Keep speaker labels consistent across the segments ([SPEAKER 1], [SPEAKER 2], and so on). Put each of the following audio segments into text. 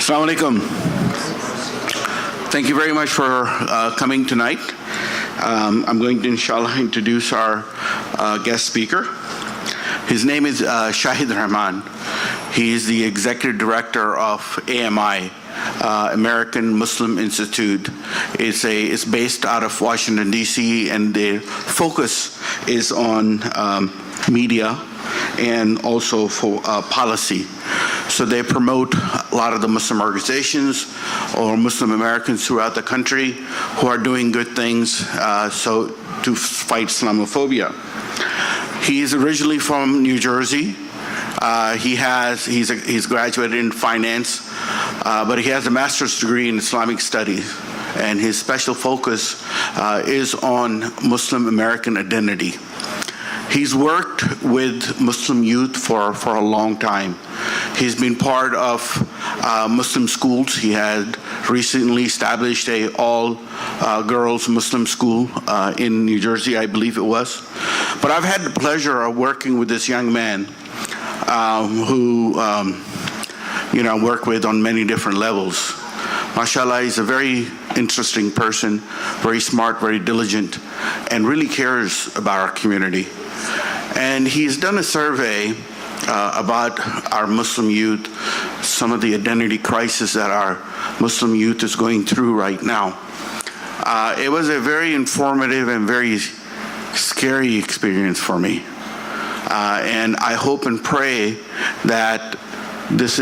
[SPEAKER 1] Assalamu alaikum. Thank you very much for coming tonight. I'm going to, inshallah, introduce our guest speaker. His name is Shahid Rahman. He is the executive director of AMI, American Muslim Institute. It's based out of Washington, D.C., and their focus is on media and also for policy. So they promote a lot of the Muslim organizations or Muslim Americans throughout the country who are doing good things to fight Islamophobia. He is originally from New Jersey. He's graduated in finance, but he has a master's degree in Islamic studies, and his special focus is on Muslim American identity. He's worked with Muslim youth for a long time. He's been part of Muslim schools. He had recently established a all-girls Muslim school in New Jersey, I believe it was. But I've had the pleasure of working with this young man who work with on many different levels. MashaAllah, he's a very interesting person, very smart, very diligent, and really cares about our community. And he's done a survey about our Muslim youth, some of the identity crisis that our Muslim youth is going through right now. It was a very informative and very scary experience for me. And I hope and pray that this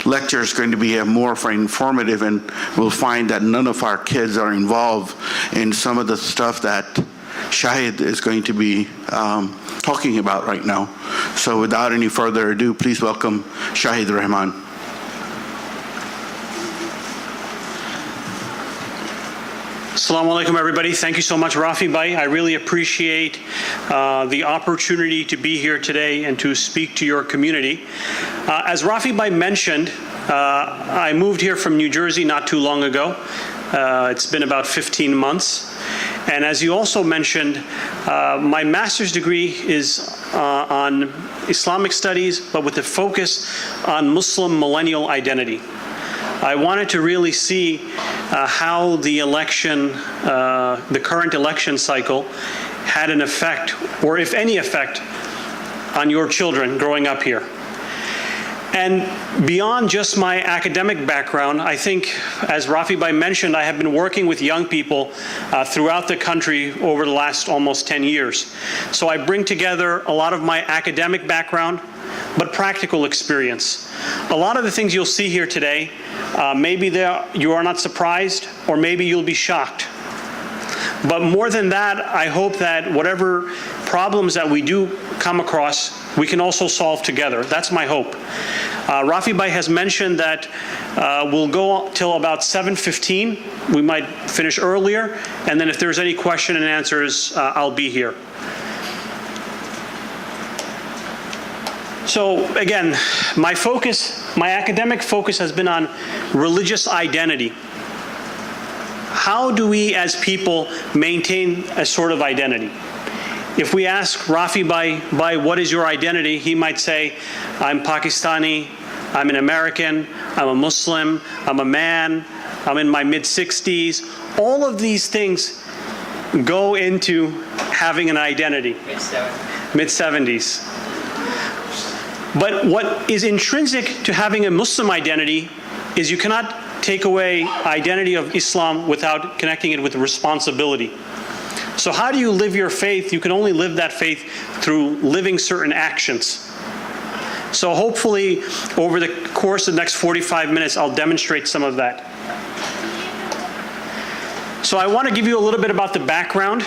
[SPEAKER 1] lecture is going to be more informative, and we'll find that none of our kids are involved in some of the stuff that Shahid is going to be talking about right now. So without any further ado, please welcome Shahid Rahman.
[SPEAKER 2] Assalamu alaikum, everybody. Thank you so much, Rafi Bhai. I really appreciate the opportunity to be here today and to speak to your community. As Rafi Bhai mentioned, I moved here from New Jersey not too long ago. It's been about 15 months. And as you also mentioned, my master's degree is on Islamic studies, but with a focus on Muslim millennial identity. I wanted to really see how the election, the current election cycle, had an effect, or if any effect, on your children growing up here. And beyond just my academic background, I think, as Rafi Bhai mentioned, I have been working with young people throughout the country over the last almost 10 years. So I bring together a lot of my academic background, but practical experience. A lot of the things you'll see here today, maybe you are not surprised, or maybe you'll be shocked. But more than that, I hope that whatever problems that we do come across, we can also solve together. That's my hope. Rafi Bhai has mentioned that we'll go till about 7:15. We might finish earlier, and then if there's any question and answers, I'll be here. So again, my academic focus has been on religious identity. How do we as people maintain a sort of identity? If we ask Rafi Bhai, what is your identity? He might say, I'm Pakistani, I'm an American, I'm a Muslim, I'm a man, I'm in my mid-60s. All of these things go into having an identity. Mid-70s. But what is intrinsic to having a Muslim identity is you cannot take away identity of Islam without connecting it with responsibility. So how do you live your faith? You can only live that faith through living certain actions. So hopefully over the course of the next 45 minutes, I'll demonstrate some of that. So I want to give you a little bit about the background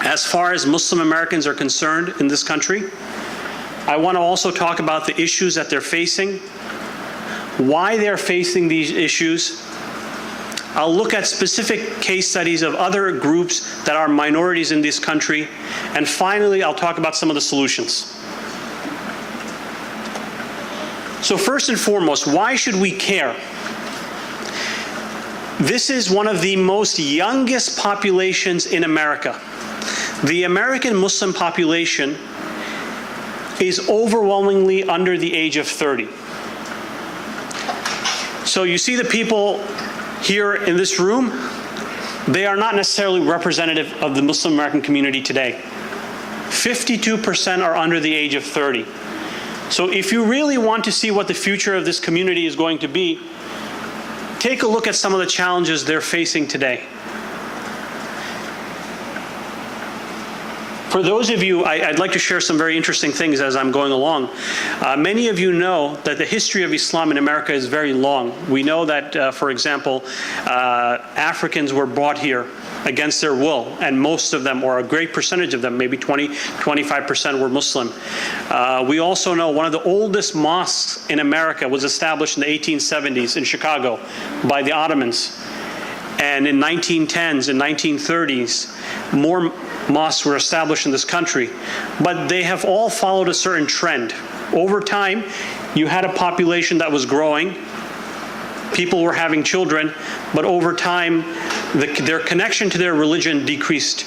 [SPEAKER 2] as far as Muslim Americans are concerned in this country. I want to also talk about the issues that they're facing, why they're facing these issues. I'll look at specific case studies of other groups that are minorities in this country. And finally, I'll talk about some of the solutions. So first and foremost, why should we care? This is one of the most youngest populations in America. The American Muslim population is overwhelmingly under the age of 30. So you see the people here in this room, they are not necessarily representative of the Muslim American community today. 52% are under the age of 30. So if you really want to see what the future of this community is going to be, take a look at some of the challenges they're facing today. For those of you, I'd like to share some very interesting things as I'm going along. Many of you know that the history of Islam in America is very long. We know that, for example, Africans were brought here against their will, and most of them, or a great percentage of them, maybe 25% were Muslim. We also know one of the oldest mosques in America was established in the 1870s in Chicago by the Ottomans. And in 1910s and 1930s, more mosques were established in this country, but they have all followed a certain trend. Over time, you had a population that was growing, people were having children, but over time, their connection to their religion decreased.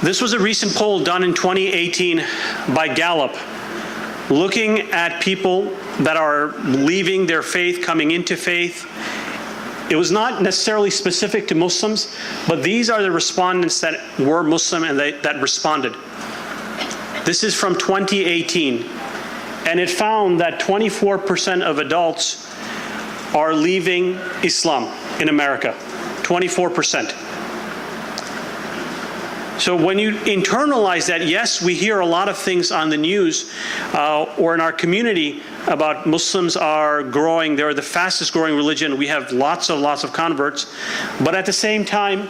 [SPEAKER 2] This was a recent poll done in 2018 by Gallup, looking at people that are leaving their faith, coming into faith. It was not necessarily specific to Muslims, but these are the respondents that were Muslim and that responded. This is from 2018, and it found that 24% of adults are leaving Islam in America, 24%. So when you internalize that, yes, we hear a lot of things on the news or in our community about Muslims are growing. They're the fastest growing religion. We have lots of converts. But at the same time,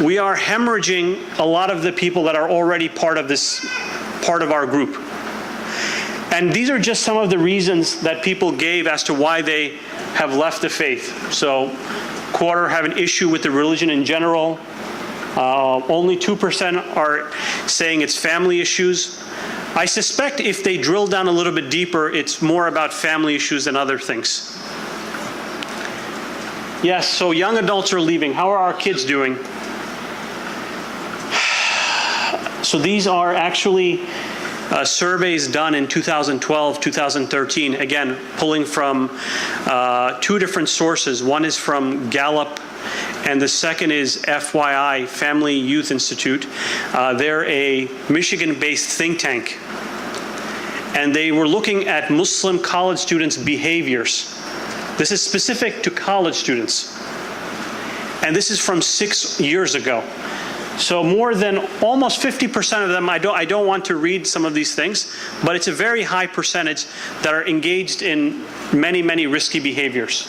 [SPEAKER 2] we are hemorrhaging a lot of the people that are already part of our group. And these are just some of the reasons that people gave as to why they have left the faith. So, quarter have an issue with the religion in general. Only 2% are saying it's family issues. I suspect if they drill down a little bit deeper, it's more about family issues than other things. Yes, so young adults are leaving. How are our kids doing? So these are actually surveys done in 2012, 2013, again, pulling from two different sources. One is from Gallup, and the second is FYI, Family Youth Institute. They're a Michigan-based think tank. And they were looking at Muslim college students' behaviors. This is specific to college students. And this is from 6 years ago. So more than almost 50% of them, I don't want to read some of these things, but it's a very high percentage that are engaged in many risky behaviors.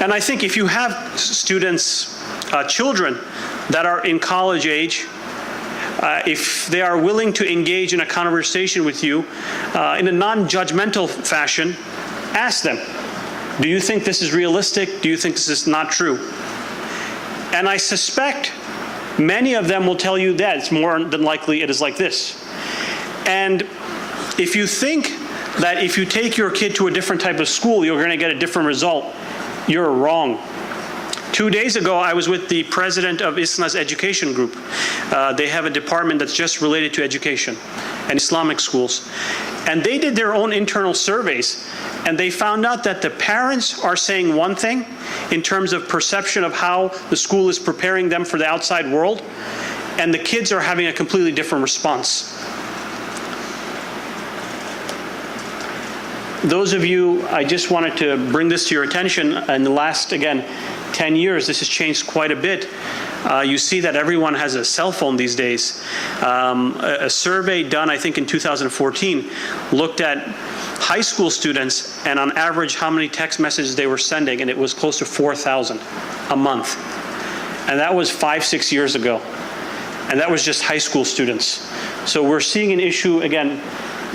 [SPEAKER 2] And I think if you have students, children that are in college age, if they are willing to engage in a conversation with you in a non-judgmental fashion, ask them, do you think this is realistic? Do you think this is not true? And I suspect many of them will tell you that it's more than likely it is like this. And if you think that if you take your kid to a different type of school, you're going to get a different result, you're wrong. 2 days ago, I was with the president of ISNA's education group. They have a department that's just related to education and Islamic schools. And they did their own internal surveys, and they found out that the parents are saying one thing in terms of perception of how the school is preparing them for the outside world, and the kids are having a completely different response. Those of you, I just wanted to bring this to your attention. In the last, again, 10 years, this has changed quite a bit. You see that everyone has a cell phone these days. A survey done, I think, in 2014 looked at high school students and on average how many text messages they were sending, and it was close to 4,000 a month. And that was 5-6 years ago. And that was just high school students. So we're seeing an issue, again,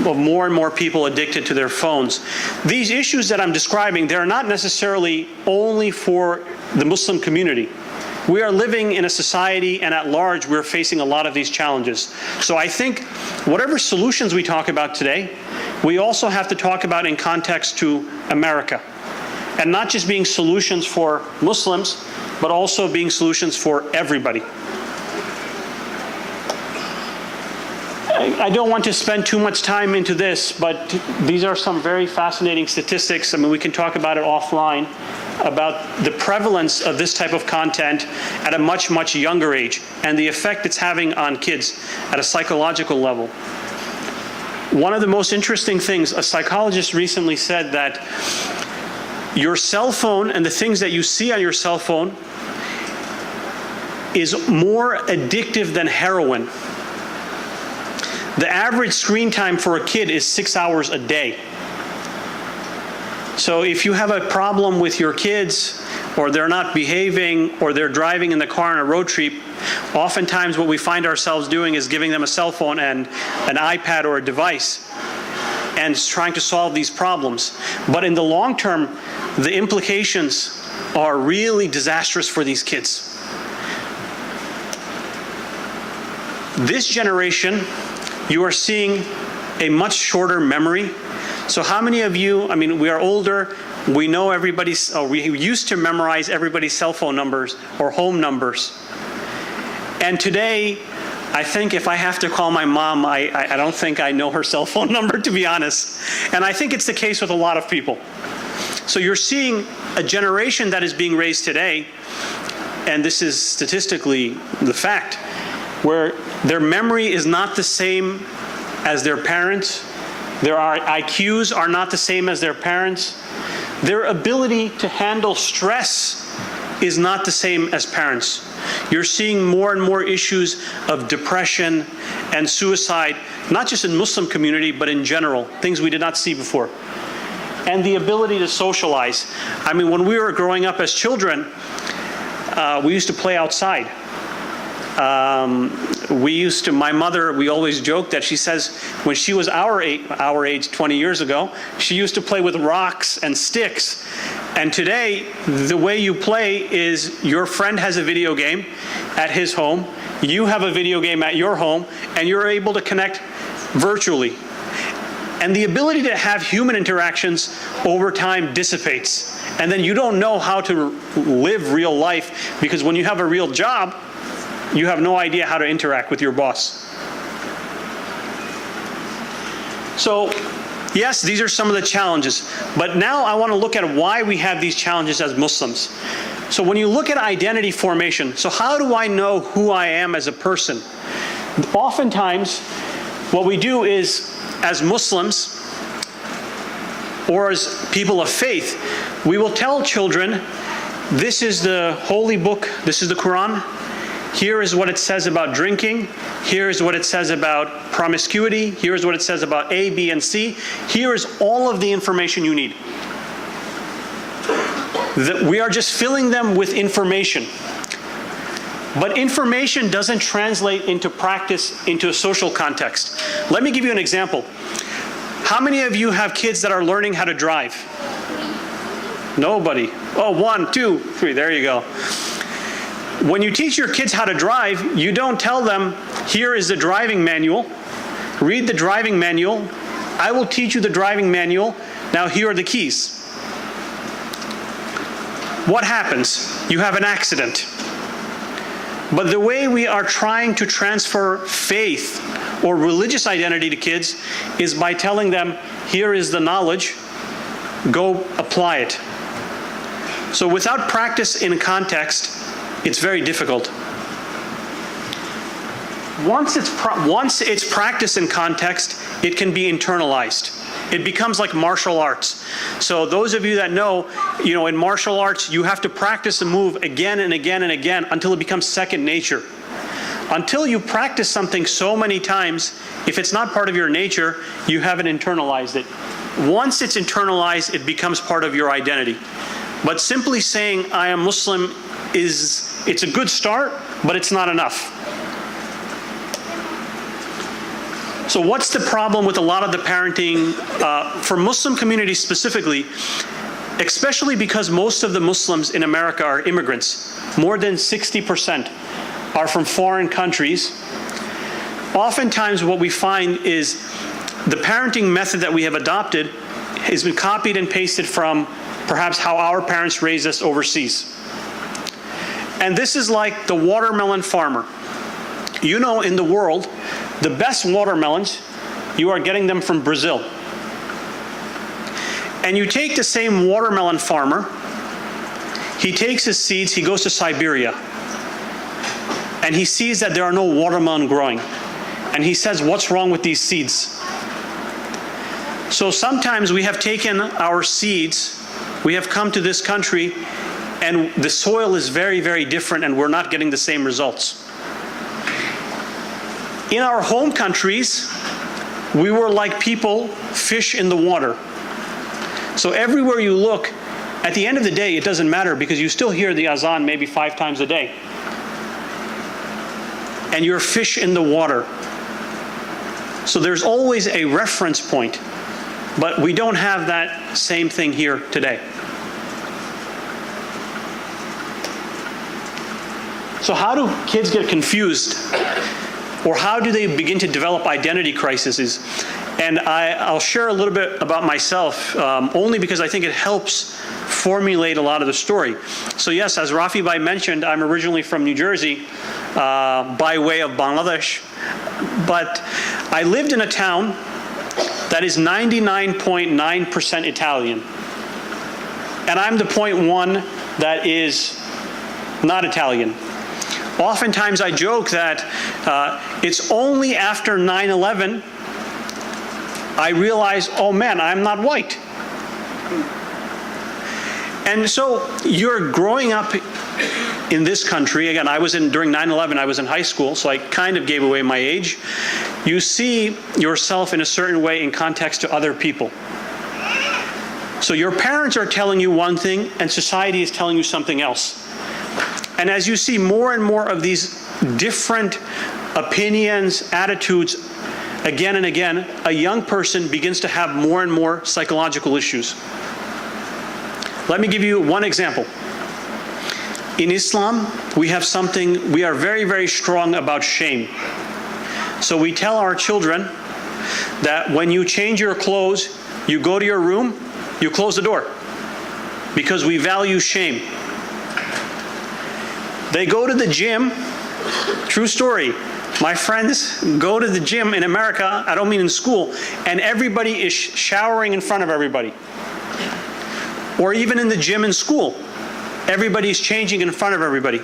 [SPEAKER 2] of more and more people addicted to their phones. These issues that I'm describing, they're not necessarily only for the Muslim community. We are living in a society, and at large, we're facing a lot of these challenges. So I think whatever solutions we talk about today, we also have to talk about in context to America. And not just being solutions for Muslims, but also being solutions for everybody. I don't want to spend too much time into this, but these are some very fascinating statistics. I mean, we can talk about it offline, about the prevalence of this type of content at a much, much younger age and the effect it's having on kids at a psychological level. One of the most interesting things, a psychologist recently said that your cell phone and the things that you see on your cell phone is more addictive than heroin. The average screen time for a kid is 6 hours a day. So if you have a problem with your kids, or they're not behaving, or they're driving in the car on a road trip, oftentimes what we find ourselves doing is giving them a cell phone and an iPad or a device and trying to solve these problems. But in the long term, the implications are really disastrous for these kids. This generation, you are seeing a much shorter memory. So how many of you, I mean, we are older, we know everybody's, we used to memorize everybody's cell phone numbers or home numbers. And today, I think if I have to call my mom, I don't think I know her cell phone number, to be honest. And I think it's the case with a lot of people. So you're seeing a generation that is being raised today, and this is statistically the fact, where their memory is not the same as their parents. Their IQs are not the same as their parents. Their ability to handle stress is not the same as parents. You're seeing more and more issues of depression and suicide, not just in Muslim community, but in general, things we did not see before. And the ability to socialize. I mean, when we were growing up as children, we used to play outside. My mother, we always joked that she says when she was our age 20 years ago, she used to play with rocks and sticks. And today, the way you play is your friend has a video game at his home, you have a video game at your home, and you're able to connect virtually. And the ability to have human interactions over time dissipates. And then you don't know how to live real life, because when you have a real job, you have no idea how to interact with your boss. So, yes, these are some of the challenges. But now I want to look at why we have these challenges as Muslims. So when you look at identity formation, so how do I know who I am as a person? Oftentimes, what we do is, as Muslims, or as people of faith, we will tell children, this is the holy book, this is the Quran. Here is what it says about drinking. Here is what it says about promiscuity. Here is what it says about A, B, and C. Here is all of the information you need. We are just filling them with information. But information doesn't translate into practice, into a social context. Let me give you an example. How many of you have kids that are learning how to drive? Nobody. Oh, 1, 2, 3, there you go. When you teach your kids how to drive, you don't tell them, here is the driving manual, read the driving manual, I will teach you the driving manual, now here are the keys. What happens? You have an accident. But the way we are trying to transfer faith or religious identity to kids is by telling them, here is the knowledge, go apply it. So without practice in context, it's very difficult. Once it's practiced in context, it can be internalized. It becomes like martial arts. So those of you that know, in martial arts, you have to practice a move again and again and again until it becomes second nature. Until you practice something so many times, if it's not part of your nature, you haven't internalized it. Once it's internalized, it becomes part of your identity. But simply saying, I am Muslim, it's a good start, but it's not enough. So what's the problem with a lot of the parenting for Muslim communities specifically, especially because most of the Muslims in America are immigrants. More than 60% are from foreign countries. Oftentimes what we find is the parenting method that we have adopted has been copied and pasted from perhaps how our parents raised us overseas. And this is like the watermelon farmer. In the world, The best watermelons, you are getting them from Brazil. And you take the same watermelon farmer, he takes his seeds, he goes to Siberia, and he sees that there are no watermelon growing. And he says, what's wrong with these seeds? So sometimes we have taken our seeds, we have come to this country, and the soil is very, very different, and we're not getting the same results. In our home countries, we were like people, fish in the water. So everywhere you look, at the end of the day, it doesn't matter because you still hear the azan maybe 5 times a day. And you're fish in the water. So there's always a reference point, but we don't have that same thing here today. So how do kids get confused? Or how do they begin to develop identity crises? And I'll share a little bit about myself, only because I think it helps formulate a lot of the story. So yes, as Rafi Bhai mentioned, I'm originally from New Jersey, by way of Bangladesh. But I lived in a town that is 99.9% Italian. And I'm the 0.1 that is not Italian. Oftentimes I joke that it's only after 9/11 I realized, oh man, I'm not white. And so you're growing up in this country. Again, during 9/11, I was in high school, so I kind of gave away my age. You see yourself in a certain way in context to other people. So your parents are telling you one thing, and society is telling you something else. And as you see more and more of these different opinions, attitudes, again and again, a young person begins to have more and more psychological issues. Let me give you one example. In Islam, we are very, very strong about shame. So we tell our children that when you change your clothes, you go to your room, you close the door, because we value shame. They go to the gym, true story. My friends go to the gym in America, I don't mean in school, and everybody is showering in front of everybody. Or even in the gym in school, everybody's changing in front of everybody.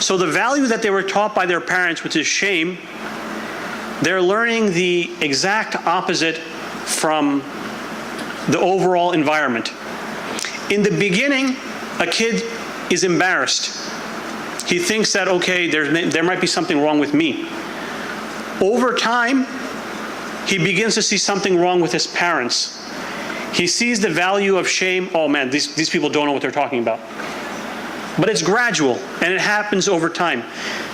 [SPEAKER 2] So the value that they were taught by their parents, which is shame, they're learning the exact opposite from the overall environment. In the beginning, a kid is embarrassed. He thinks that, okay, there might be something wrong with me. Over time, he begins to see something wrong with his parents. He sees the value of shame. Oh man, these people don't know what they're talking about. But it's gradual, and it happens over time.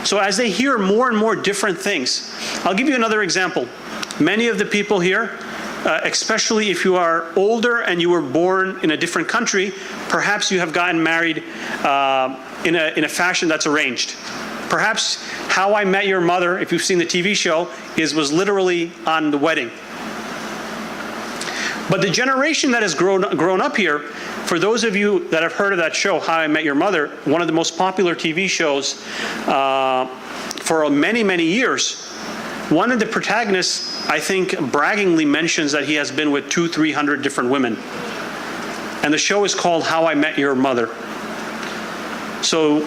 [SPEAKER 2] So as they hear more and more different things, I'll give you another example. Many of the people here, especially if you are older and you were born in a different country, perhaps you have gotten married in a fashion that's arranged. Perhaps How I Met Your Mother, if you've seen the TV show, was literally on the wedding. But the generation that has grown up here, for those of you that have heard of that show, How I Met Your Mother, one of the most popular TV shows for many, many years, one of the protagonists, I think, braggingly mentions that he has been with 200-300 different women. And the show is called How I Met Your Mother. So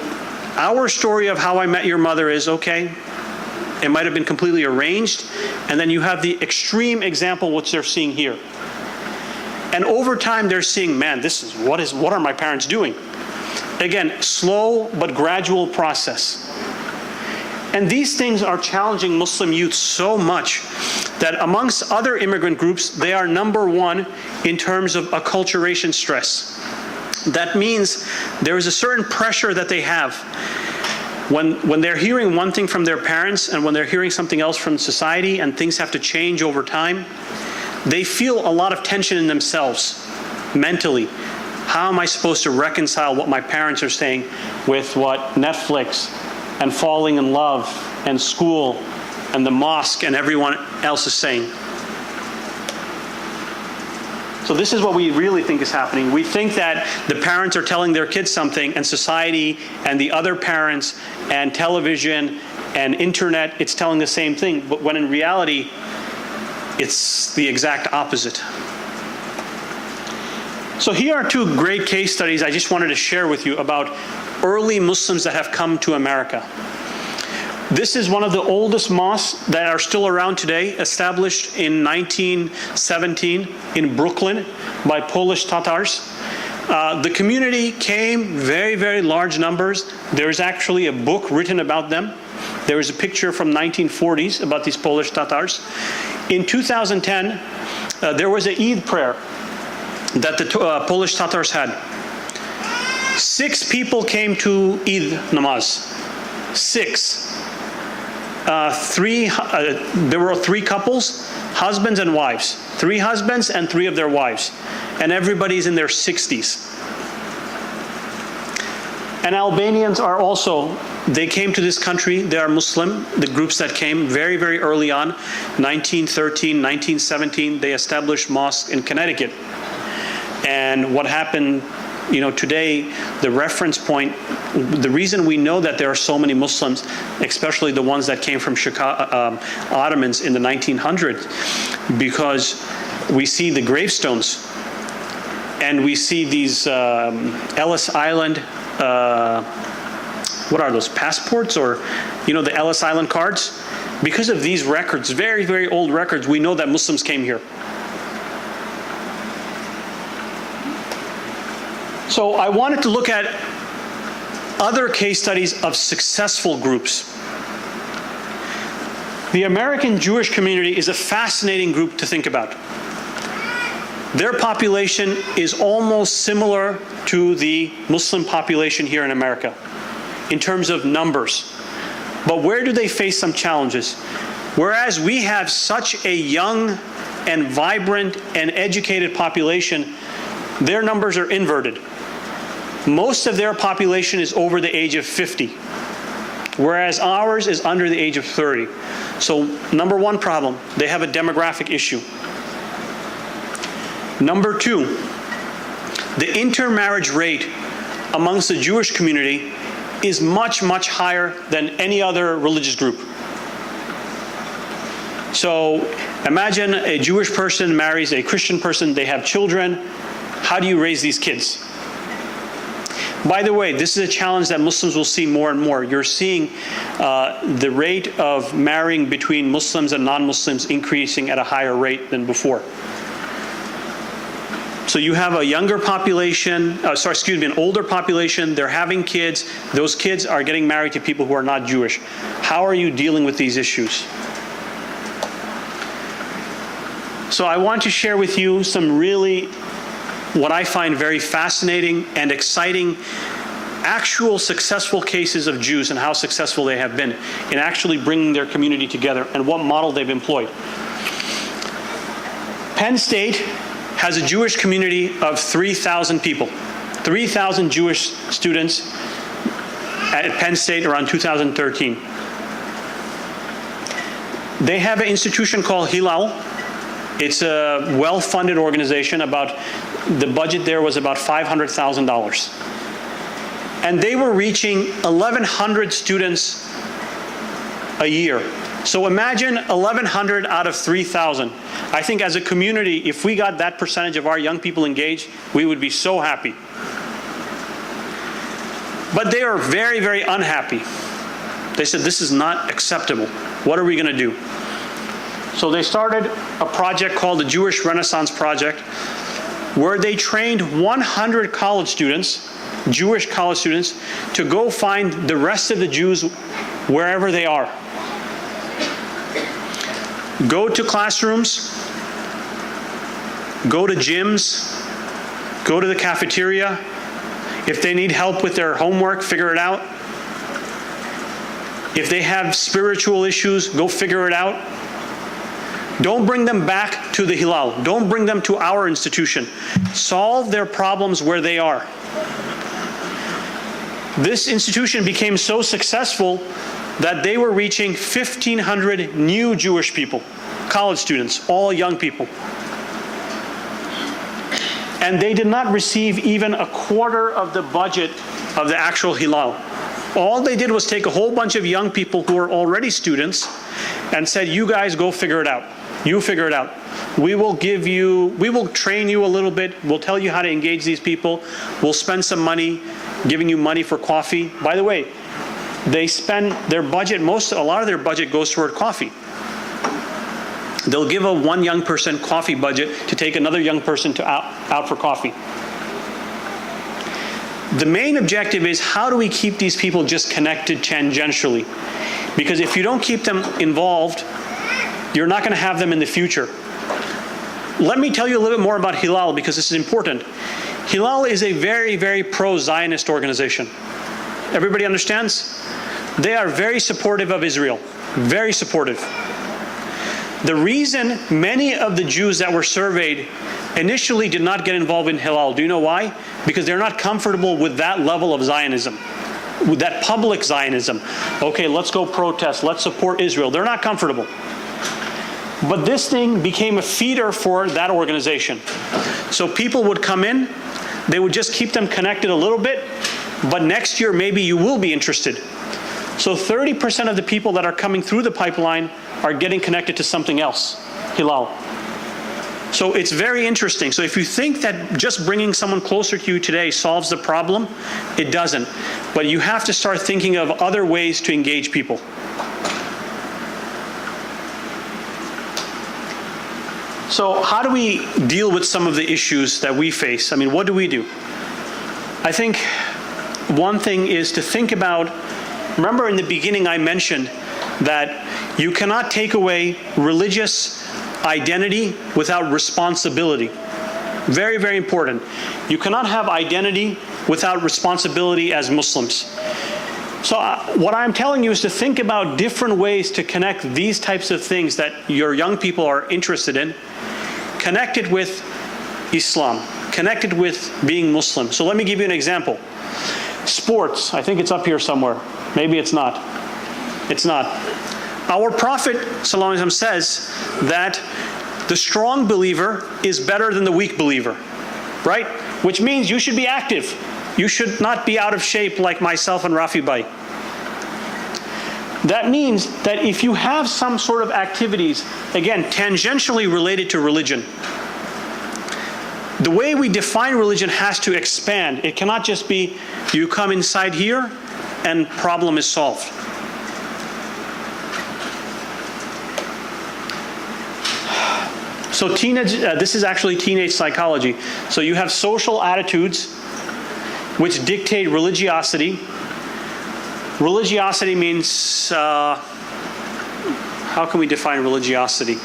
[SPEAKER 2] our story of How I Met Your Mother is, okay, it might have been completely arranged, and then you have the extreme example which they're seeing here. And over time they're seeing, man, what are my parents doing? Again, slow but gradual process. And these things are challenging Muslim youth so much that amongst other immigrant groups, they are #1 in terms of acculturation stress. That means there is a certain pressure that they have. When they're hearing one thing from their parents and when they're hearing something else from society and things have to change over time, they feel a lot of tension in themselves, mentally. How am I supposed to reconcile what my parents are saying with what Netflix and falling in love and school and the mosque and everyone else is saying? So this is what we really think is happening. We think that the parents are telling their kids something, and society and the other parents and television and internet, it's telling the same thing, but when in reality, it's the exact opposite. So here are two great case studies I just wanted to share with you about early Muslims that have come to America. This is one of the oldest mosques that are still around today, established in 1917 in Brooklyn by Polish Tatars. The community came very, very large numbers. There's actually a book written about them. There is a picture from 1940s about these Polish Tatars. In 2010, there was an Eid prayer that the Polish Tatars had. 6 people came to Eid namaz. 6. There were 3 couples, husbands and wives. 3 husbands and 3 of their wives. And everybody's in their 60s. And Albanians are also, they came to this country, they are Muslim, the groups that came very, very early on, 1913, 1917, they established mosques in Connecticut. And what happened, you know, today, the reference point, the reason we know that there are so many Muslims, especially the ones that came from Chicago, Ottomans in the 1900s, because we see the gravestones and we see these Ellis Island, what are those, passports, or, you know, the Ellis Island cards? Because of these records, very, very old records, we know that Muslims came here. So I wanted to look at other case studies of successful groups. The American Jewish community is a fascinating group to think about. Their population is almost similar to the Muslim population here in America in terms of numbers. But where do they face some challenges? Whereas we have such a young and vibrant and educated population, their numbers are inverted. Most of their population is over the age of 50, whereas ours is under the age of 30. So number one problem, they have a demographic issue. Number 2, the intermarriage rate amongst the Jewish community is much, much higher than any other religious group. So imagine a Jewish person marries a Christian person, they have children. How do you raise these kids? By the way, this is a challenge that Muslims will see more and more. You're seeing the rate of marrying between Muslims and non-Muslims increasing at a higher rate than before. So you have a younger population, an older population, they're having kids, those kids are getting married to people who are not Jewish. How are you dealing with these issues? So I want to share with you some really, what I find very fascinating and exciting, actual successful cases of Jews and how successful they have been in actually bringing their community together and what model they've employed. Penn State has a Jewish community of 3,000 people, 3,000 Jewish students at Penn State around 2013. They have an institution called Hillel. It's a well-funded organization. The budget there was about $500,000. And they were reaching 1,100 students a year. So imagine 1,100 out of 3,000. I think as a community, if we got that percentage of our young people engaged, we would be so happy. But they are very, very unhappy. They said, this is not acceptable. What are we going to do? So they started a project called the Jewish Renaissance Project, where they trained 100 college students, Jewish college students, to go find the rest of the Jews wherever they are. Go to classrooms, go to gyms, go to the cafeteria. If they need help with their homework, figure it out. If they have spiritual issues, go figure it out. Don't bring them back to the Hillel. Don't bring them to our institution. Solve their problems where they are. This institution became so successful that they were reaching 1,500 new Jewish people, college students, all young people. and they did not receive even a quarter of the budget of the actual Hilal. All they did was take a whole bunch of young people who were already students and said, you guys go figure it out. You figure it out. We will train you a little bit. We'll tell you how to engage these people. We'll spend some money giving you money for coffee. By the way, they spend their budget, a lot of their budget goes toward coffee. They'll give one young person coffee budget to take another young person out for coffee. The main objective is, how do we keep these people just connected tangentially? Because if you don't keep them involved, you're not going to have them in the future. Let me tell you a little bit more about Hilal, because this is important. Hilal is a very, very pro-Zionist organization. Everybody understands? They are very supportive of Israel, very supportive. The reason many of the Jews that were surveyed initially did not get involved in Hilal, do you know why? Because they're not comfortable with that level of Zionism, with that public Zionism. Okay, let's go protest, let's support Israel. They're not comfortable. But this thing became a feeder for that organization. So people would come in, they would just keep them connected a little bit, but next year maybe you will be interested. So 30% of the people that are coming through the pipeline are getting connected to something else, Hilal. So it's very interesting. So if you think that just bringing someone closer to you today solves the problem, it doesn't. But you have to start thinking of other ways to engage people. So how do we deal with some of the issues that we face? I mean, what do we do? I think one thing is to think about, remember in the beginning I mentioned that you cannot take away religious identity without responsibility. Very, very important. You cannot have identity without responsibility as Muslims. So what I'm telling you is to think about different ways to connect these types of things that your young people are interested in, connected with Islam, connected with being Muslim. So let me give you an example. Sports, I think it's up here somewhere. Maybe it's not. It's not. Our Prophet ﷺ says that the strong believer is better than the weak believer, right? Which means you should be active. You should not be out of shape like myself and Rafi Bhai. That means that if you have some sort of activities, again, tangentially related to religion, the way we define religion has to expand. It cannot just be you come inside here and problem is solved. So this is actually teenage psychology. So you have social attitudes which dictate religiosity. Religiosity means, how can we define religiosity?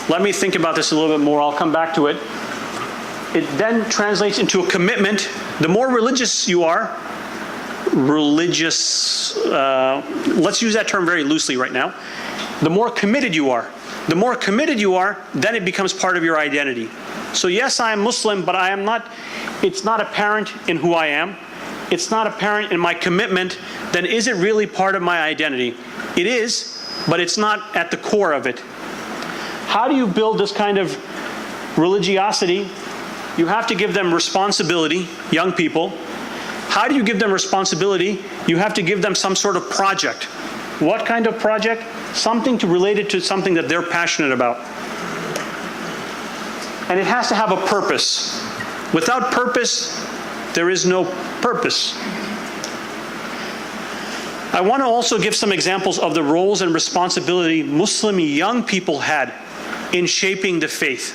[SPEAKER 2] Let me think about this a little bit more. I'll come back to it. It then translates into a commitment. The more religious you are, let's use that term very loosely right now. The more committed you are. The more committed you are, then it becomes part of your identity. So yes, I am Muslim, but it's not apparent in who I am. It's not apparent in my commitment. Then is it really part of my identity? It is, but it's not at the core of it. How do you build this kind of religiosity? You have to give them responsibility, young people. How do you give them responsibility? You have to give them some sort of project. What kind of project? Something related to something that they're passionate about. And it has to have a purpose. Without purpose, there is no purpose. I want to also give some examples of the roles and responsibility Muslim young people had in shaping the faith.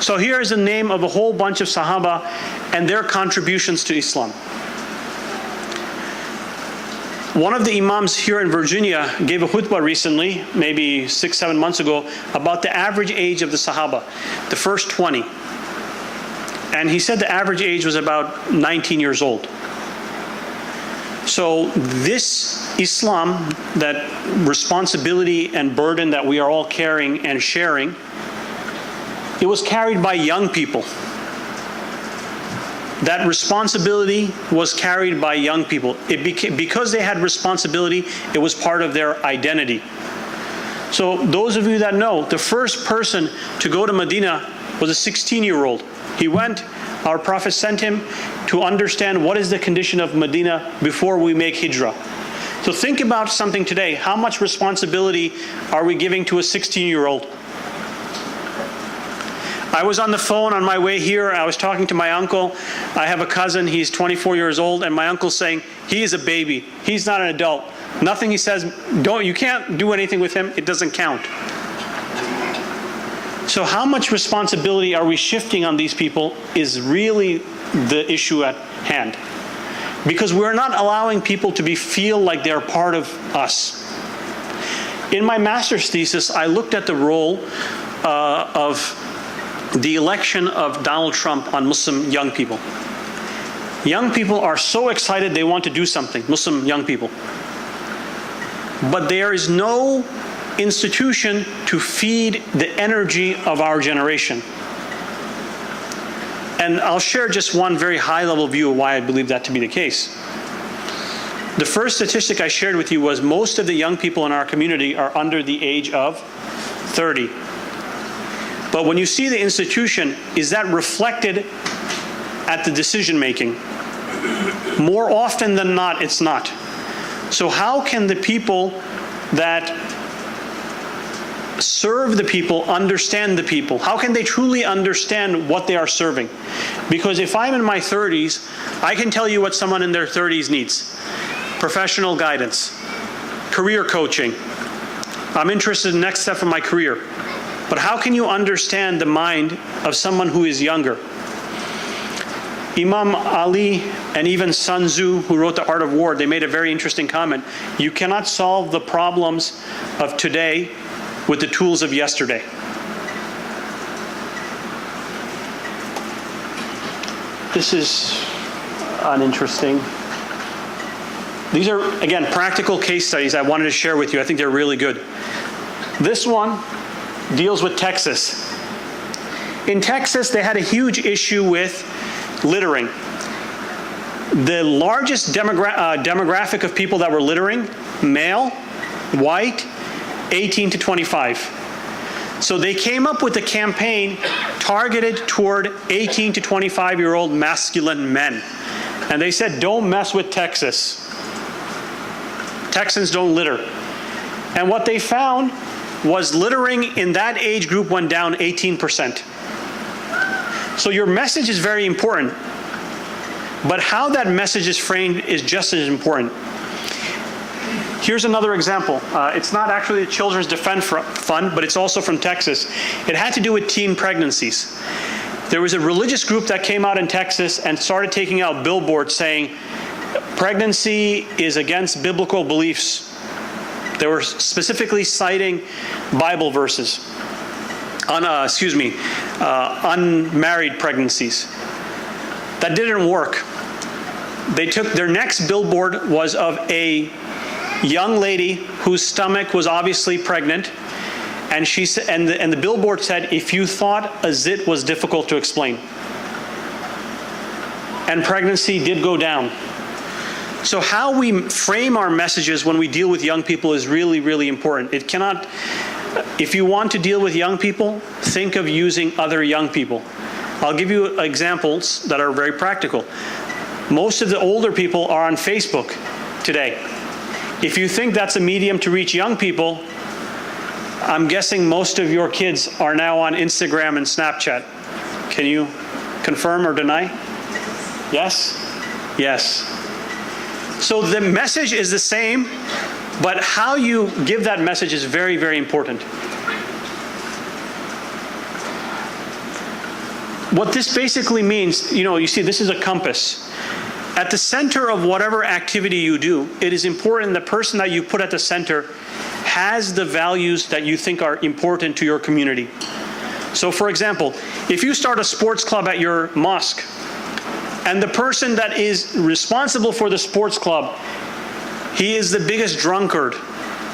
[SPEAKER 2] So here is the name of a whole bunch of Sahaba and their contributions to Islam. One of the imams here in Virginia gave a khutbah recently, maybe 6-7 months ago, about the average age of the Sahaba, the first 20. And he said the average age was about 19 years old. So this Islam, that responsibility and burden that we are all carrying and sharing, it was carried by young people. That responsibility was carried by young people. Because they had responsibility, it was part of their identity. So those of you that know, the first person to go to Medina was a 16-year-old. He went Our Prophet sent him to understand what is the condition of Medina before we make hijrah. So think about something today. How much responsibility are we giving to a 16-year-old? I was on the phone on my way here. I was talking to my uncle. I have a cousin. He's 24 years old, and my uncle's saying he is a baby. He's not an adult. Nothing he says, you can't do anything with him. It doesn't count. So how much responsibility are we shifting on these people is really the issue at hand. Because we're not allowing people to feel like they're part of us. In my master's thesis, I looked at the role of the election of Donald Trump on Muslim young people. Young people are so excited they want to do something, Muslim young people. But there is no institution to feed the energy of our generation. And I'll share just one very high-level view of why I believe that to be the case. The first statistic I shared with you was most of the young people in our community are under the age of 30. But when you see the institution, is that reflected at the decision-making? More often than not, it's not. So how can the people that serve the people understand the people? How can they truly understand what they are serving? Because if I'm in my 30s, I can tell you what someone in their 30s needs. Professional guidance, career coaching. I'm interested in the next step of my career. But how can you understand the mind of someone who is younger? Imam Ali and even Sun Tzu, who wrote The Art of War, they made a very interesting comment. You cannot solve the problems of today with the tools of yesterday. This is uninteresting. These are, again, practical case studies I wanted to share with you. I think they're really good. This one deals with Texas. In Texas, they had a huge issue with littering. The largest demographic of people that were littering, male, white, 18 to 25. So they came up with a campaign targeted toward 18 to 25-year-old masculine men. And they said, don't mess with Texas. Texans don't litter. And what they found was littering in that age group went down 18%. So your message is very important. But how that message is framed is just as important. Here's another example. It's not actually the Children's Defense Fund, but it's also from Texas. It had to do with teen pregnancies. There was a religious group that came out in Texas and started taking out billboards saying, pregnancy is against biblical beliefs. They were specifically citing Bible verses on, unmarried pregnancies. That didn't work. Their next billboard was of a young lady whose stomach was obviously pregnant, and the billboard said, if you thought a zit was difficult to explain. And pregnancy did go down. So how we frame our messages when we deal with young people is really, really important. If you want to deal with young people, think of using other young people. I'll give you examples that are very practical. Most of the older people are on Facebook today. If you think that's a medium to reach young people, I'm guessing most of your kids are now on Instagram and Snapchat. Can you confirm or deny? Yes? Yes. So the message is the same, but how you give that message is very, very important. What this basically means, you see, this is a compass. At the center of whatever activity you do, it is important the person that you put at the center has the values that you think are important to your community. So for example, if you start a sports club at your mosque, and the person that is responsible for the sports club, he is the biggest drunkard,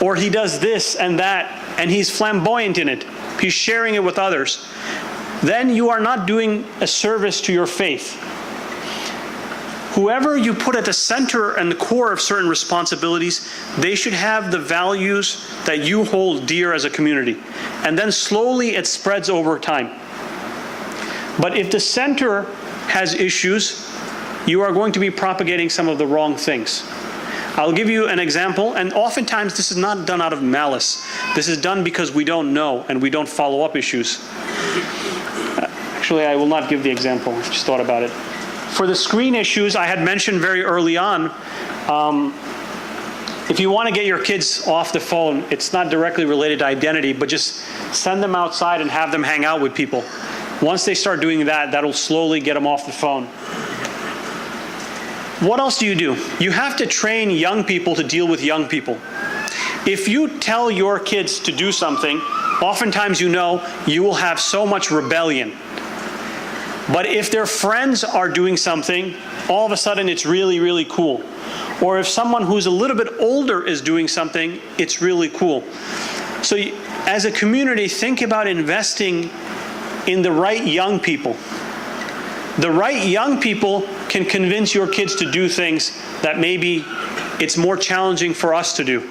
[SPEAKER 2] or he does this and that, and he's flamboyant in it, he's sharing it with others, then you are not doing a service to your faith. Whoever you put at the center and the core of certain responsibilities, they should have the values that you hold dear as a community. And then slowly it spreads over time. But if the center has issues, you are going to be propagating some of the wrong things. I'll give you an example, and oftentimes this is not done out of malice. This is done because we don't know and we don't follow up issues. Actually, I will not give the example. I just thought about it. For the screen issues, I had mentioned very early on, if you want to get your kids off the phone, it's not directly related to identity, but just send them outside and have them hang out with people. Once they start doing that, that'll slowly get them off the phone. What else do? You have to train young people to deal with young people. If you tell your kids to do something, oftentimes you will have so much rebellion. But if their friends are doing something, all of a sudden it's really, really cool. Or if someone who's a little bit older is doing something, it's really cool. So as a community, think about investing in the right young people. The right young people can convince your kids to do things that maybe it's more challenging for us to do.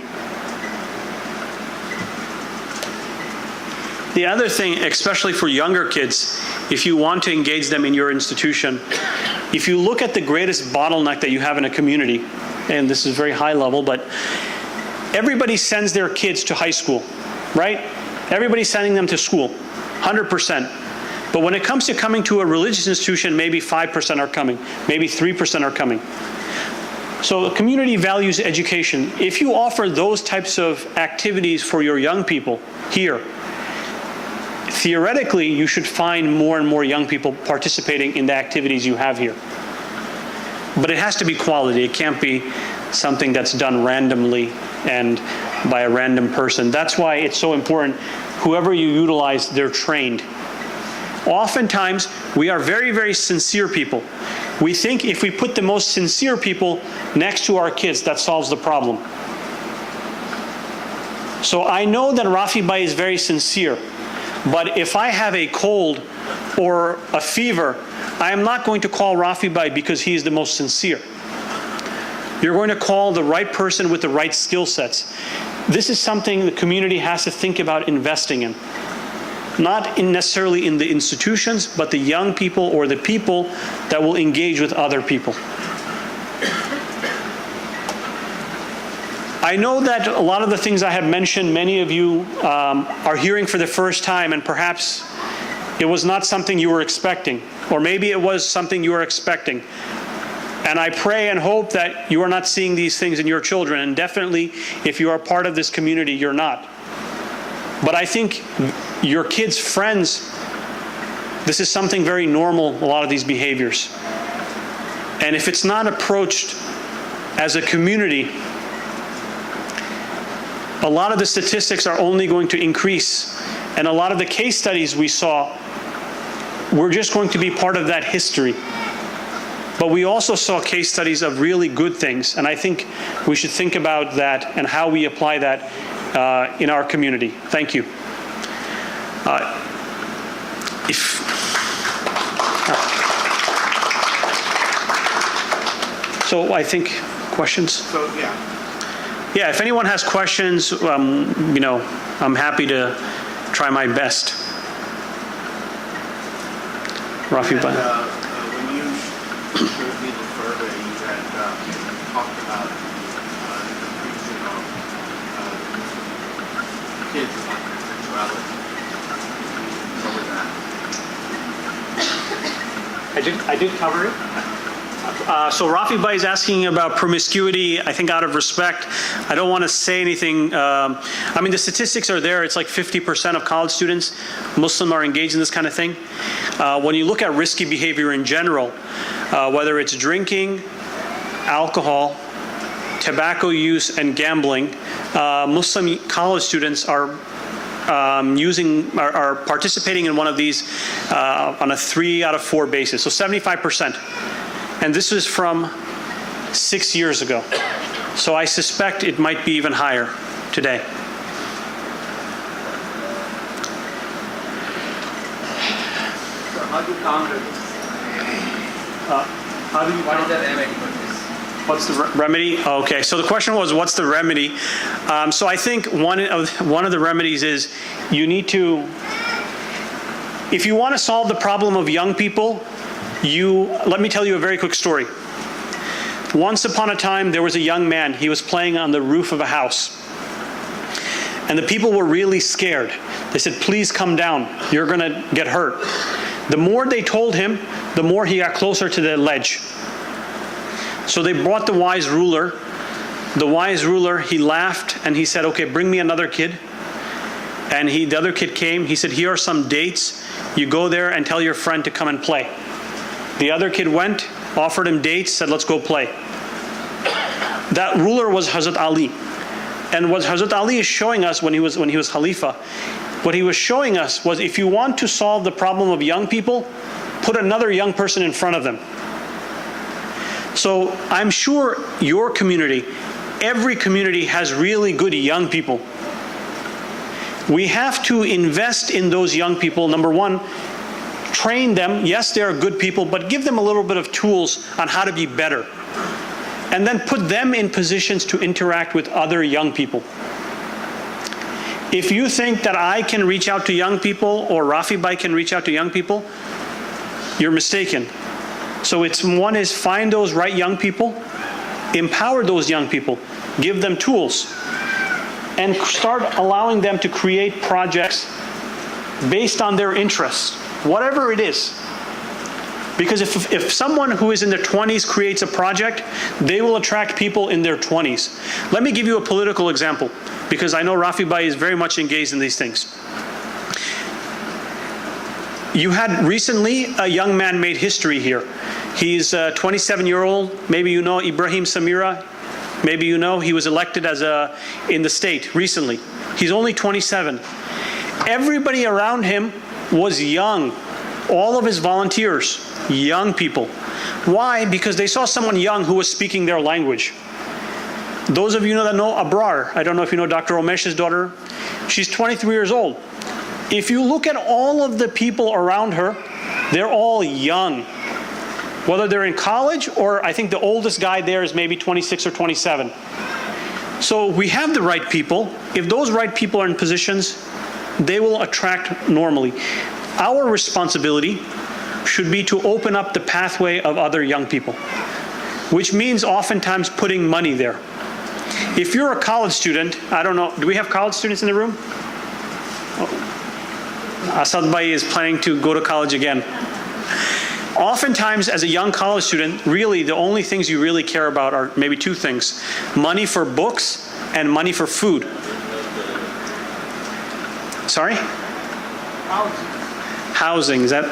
[SPEAKER 2] The other thing, especially for younger kids, if you want to engage them in your institution, if you look at the greatest bottleneck that you have in a community, and this is very high level, but everybody sends their kids to high school, right? Everybody's sending them to school, 100%. But when it comes to coming to a religious institution, maybe 5% are coming, maybe 3% are coming. So the community values education. If you offer those types of activities for your young people here, theoretically, you should find more and more young people participating in the activities you have here. But it has to be quality. It can't be something that's done randomly and by a random person. That's why it's so important. Whoever you utilize, they're trained. Oftentimes, we are very, very sincere people. We think if we put the most sincere people next to our kids, that solves the problem. So I know that Rafi Bhai is very sincere, but if I have a cold or a fever, I am not going to call Rafi Bhai because he is the most sincere. You're going to call the right person with the right skill sets. This is something the community has to think about investing in. Not necessarily in the institutions, but the young people or the people that will engage with other people. I know that a lot of the things I have mentioned, many of you are hearing for the first time, and perhaps it was not something you were expecting, or maybe it was something you were expecting. And I pray and hope that you are not seeing these things in your children, and definitely if you are part of this community, you're not. But I think your kids' friends, this is something very normal, a lot of these behaviors. And if it's not approached as a community, a lot of the statistics are only going to increase. And a lot of the case studies we saw, we're just going to be part of that history. But we also saw case studies of really good things. And I think we should think about that and how we apply that in our community. Thank you. So I think questions?
[SPEAKER 1] So, yeah.
[SPEAKER 2] Yeah, if anyone has questions, I'm happy to try my best. Rafi Bhai.
[SPEAKER 1] When you showed me the survey, you had talked about increasing of kids' sexuality. Cover that.
[SPEAKER 2] I did cover it. So Rafi Bhai is asking about promiscuity, I think out of respect. I don't want to say anything. I mean, the statistics are there. It's like 50% of college students, Muslim, are engaged in this kind of thing. When you look at risky behavior in general, whether it's drinking, alcohol, tobacco use, and gambling, Muslim college students are participating in one of these on a 3 out of 4 basis, so 75%. And this is from 6 years ago. So I suspect it might be even higher today.
[SPEAKER 3] So how do you counter this? What is the remedy for this?
[SPEAKER 2] What's the remedy? Okay, so the question was, what's the remedy? So I think one of the remedies is you need to, if you want to solve the problem of young people, Let me tell you a very quick story. Once upon a time, there was a young man. He was playing on the roof of a house. And the people were really scared. They said, please come down. You're going to get hurt. The more they told him, the more he got closer to the ledge. So they brought the wise ruler. The wise ruler, he laughed and he said, okay, bring me another kid. And the other kid came. He said, here are some dates. You go there and tell your friend to come and play. The other kid went, offered him dates, said, let's go play. That ruler was Hazrat Ali. And what Hazrat Ali is showing us when he was Khalifa, what he was showing us was if you want to solve the problem of young people, put another young person in front of them. So I'm sure your community, every community has really good young people. We have to invest in those young people. Number one, train them. Yes, they are good people, but give them a little bit of tools on how to be better. And then put them in positions to interact with other young people. If you think that I can reach out to young people or Rafi Bhai can reach out to young people, you're mistaken. So one is find those right young people, empower those young people, give them tools, and start allowing them to create projects based on their interests, whatever it is. Because if someone who is in their 20s creates a project, they will attract people in their 20s. Let me give you a political example, because I know Rafi Bhai is very much engaged in these things. You had recently a young man made history here. He's a 27-year-old. Maybe you know Ibrahim Samira. Maybe you know he was elected in the state recently. He's only 27. Everybody around him was young. All of his volunteers, young people. Why? Because they saw someone young who was speaking their language. Those of you that know Abrar, I don't know if you know Dr. Omesh's daughter. She's 23 years old. If you look at all of the people around her, they're all young. Whether they're in college or I think the oldest guy there is maybe 26 or 27. So we have the right people. If those right people are in positions, they will attract normally. Our responsibility should be to open up the pathway of other young people, which means oftentimes putting money there. If you're a college student, I don't know, do we have college students in the room? Oh. Asad Bhai is planning to go to college again. Oftentimes, as a young college student, really the only things you really care about are maybe two things: money for books and money for food. Sorry? Housing, is that?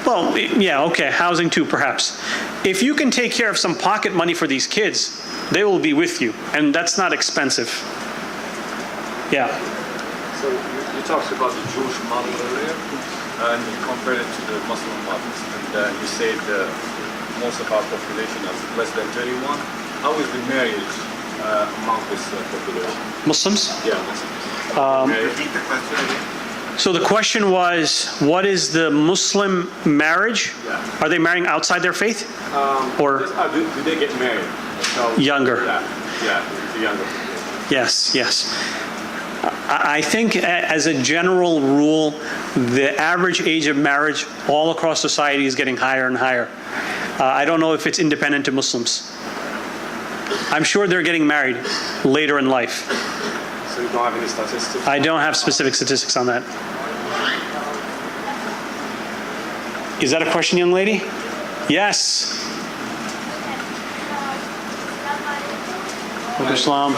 [SPEAKER 2] Well, yeah, okay, housing too, perhaps. If you can take care of some pocket money for these kids, they will be with you, and that's not expensive. Yeah.
[SPEAKER 4] So you talked about the Jewish model earlier, and you compared it to the Muslim models, and you said most of our population is less than 31. How is the marriage among this population?
[SPEAKER 2] Muslims?
[SPEAKER 4] Yeah, Muslims. Repeat the question again.
[SPEAKER 2] So the question was, what is the Muslim marriage?
[SPEAKER 4] Yeah.
[SPEAKER 2] Are they marrying outside their faith? Or
[SPEAKER 4] do they get married? So,
[SPEAKER 2] younger?
[SPEAKER 4] Yeah, the younger.
[SPEAKER 2] Yes, yes. I think as a general rule, the average age of marriage all across society is getting higher and higher. I don't know if it's independent to Muslims. I'm sure they're getting married later in life.
[SPEAKER 4] So you don't have any statistics?
[SPEAKER 2] I don't have specific statistics on that. Is that a question, young lady? Yes. Islam.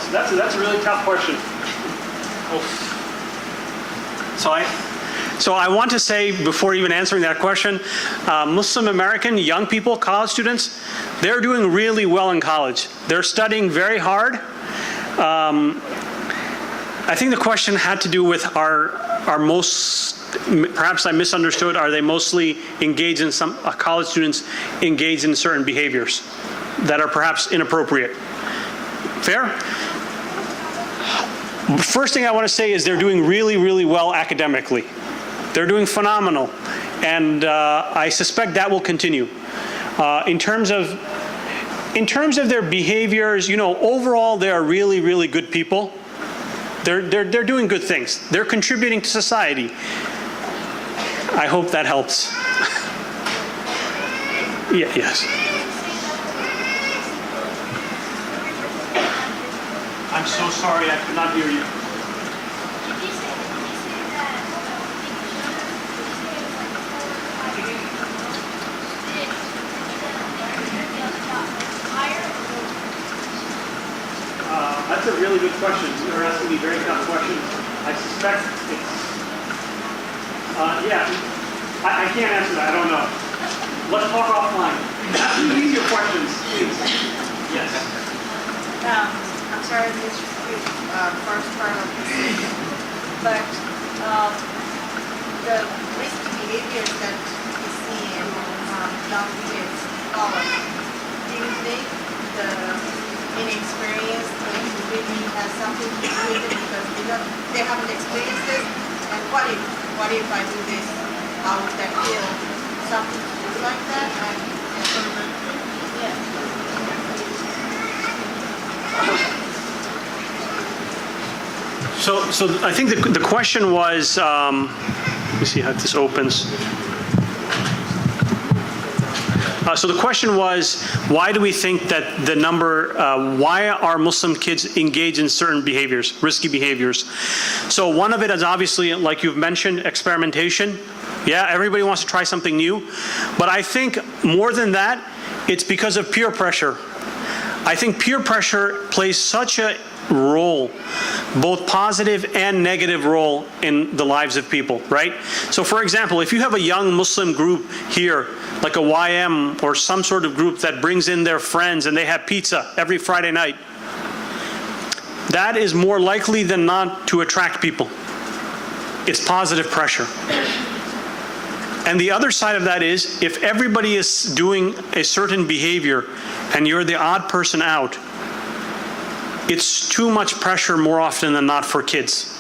[SPEAKER 2] That's a really tough question. So I want to say, before even answering that question, Muslim American young people, college students, they're doing really well in college. They're studying very hard. I think the question had to do with our most, perhaps I misunderstood, are they mostly engaged in college students engaged in certain behaviors that are perhaps inappropriate? Fair? First thing I want to say is they're doing really, really well academically. They're doing phenomenal, and I suspect that will continue. In terms of their behaviors, overall they are really, really good people. They're doing good things. They're contributing to society. I hope that helps. Yeah, yes. I'm so sorry, I could not hear you. That's a really good question. You're asking me very tough questions. I suspect it's, yeah, I can't answer that, I don't know. Let's talk offline. Ask me easier questions, please. Yes.
[SPEAKER 5] I'm sorry, this is the first part of the speech, but the risky behaviors that we see in young kids, college, do you think the inexperience really has something to do with it because they haven't experienced it? And what if I do this? How would that feel? Something to do like that?
[SPEAKER 2] So I think the question was, let me see how this opens. So the question was, why do we think that the number, why are Muslim kids engaged in certain behaviors, risky behaviors? So one of it is obviously, like you've mentioned, experimentation. Yeah, everybody wants to try something new. But I think more than that, it's because of peer pressure. I think peer pressure plays such a role, both positive and negative role in the lives of people, right? So for example, if you have a young Muslim group here, like a YM or some sort of group that brings in their friends and they have pizza every Friday night, that is more likely than not to attract people. It's positive pressure. And the other side of that is, if everybody is doing a certain behavior and you're the odd person out, it's too much pressure more often than not for kids.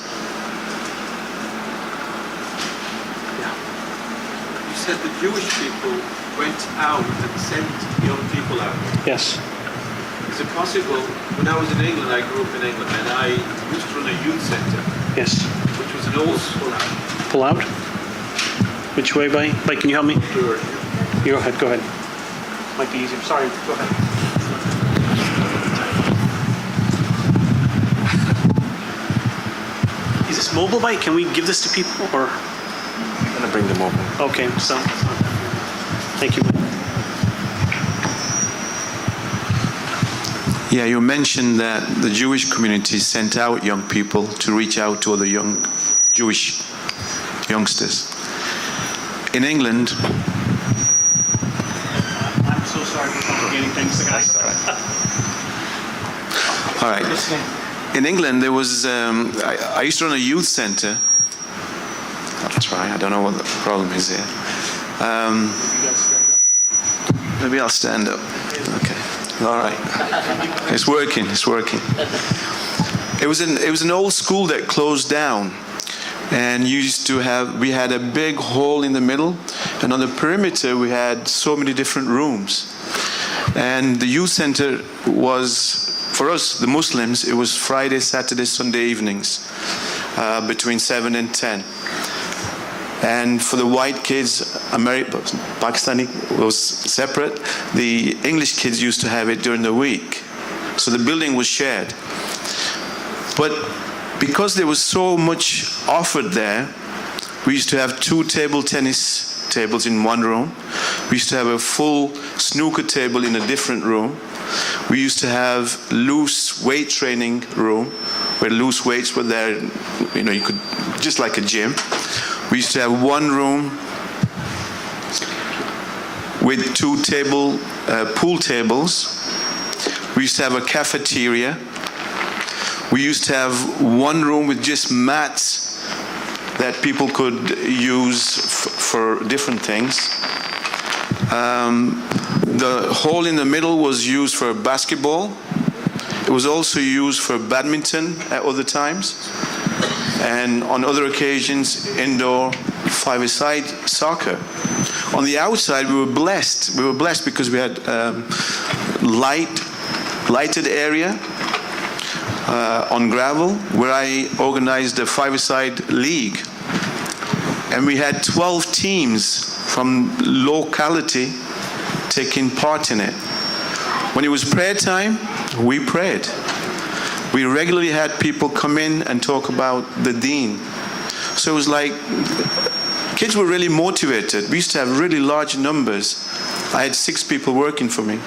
[SPEAKER 6] You said the Jewish people went out and sent young people out.
[SPEAKER 2] Yes.
[SPEAKER 6] Is it possible, when I was in England, I grew up in England, and I used to run a youth centre,
[SPEAKER 2] Yes.
[SPEAKER 6] which was an old school out.
[SPEAKER 2] Pull out. Which way, buddy? Mike, can you help me?
[SPEAKER 6] Sure.
[SPEAKER 2] You go ahead. Go ahead. Might be easier. Sorry. Go ahead. Is this mobile bike? Can we give this to people, or?
[SPEAKER 7] I'm gonna bring them over.
[SPEAKER 2] Okay. So, thank you.
[SPEAKER 7] Yeah, you mentioned that the Jewish community sent out young people to reach out to other young Jewish youngsters. In England,
[SPEAKER 2] I'm so sorry for complicating things, guys.
[SPEAKER 7] all right. In England, there was, I used to run a youth center. I'll try, I don't know what the problem is here. Maybe I'll stand up. Okay, all right. It's working. It was an old school that closed down. And we had a big hall in the middle, and on the perimeter we had so many different rooms. And the youth center was, for us, the Muslims, it was Friday, Saturday, Sunday evenings, between 7 and 10. And for the white kids, Pakistani was separate. The English kids used to have it during the week. So the building was shared. But because there was so much offered there, we used to have 2 table tennis tables in one room. We used to have a full snooker table in a different room. We used to have loose weight training room where loose weights were there, you could, just like a gym. We used to have one room with 2 pool tables. We used to have a cafeteria. We used to have one room with just mats that people could use for different things. The hall in the middle was used for basketball. It was also used for badminton at other times. And on other occasions, indoor five-a-side soccer. On the outside, we were blessed. We were blessed because we had lighted area on gravel, where I organized a five-a-side league. And we had 12 teams from locality taking part in it. When it was prayer time, we prayed. We regularly had people come in and talk about the deen. So it was like, kids were really motivated. We used to have really large numbers. I had 6 people working for me.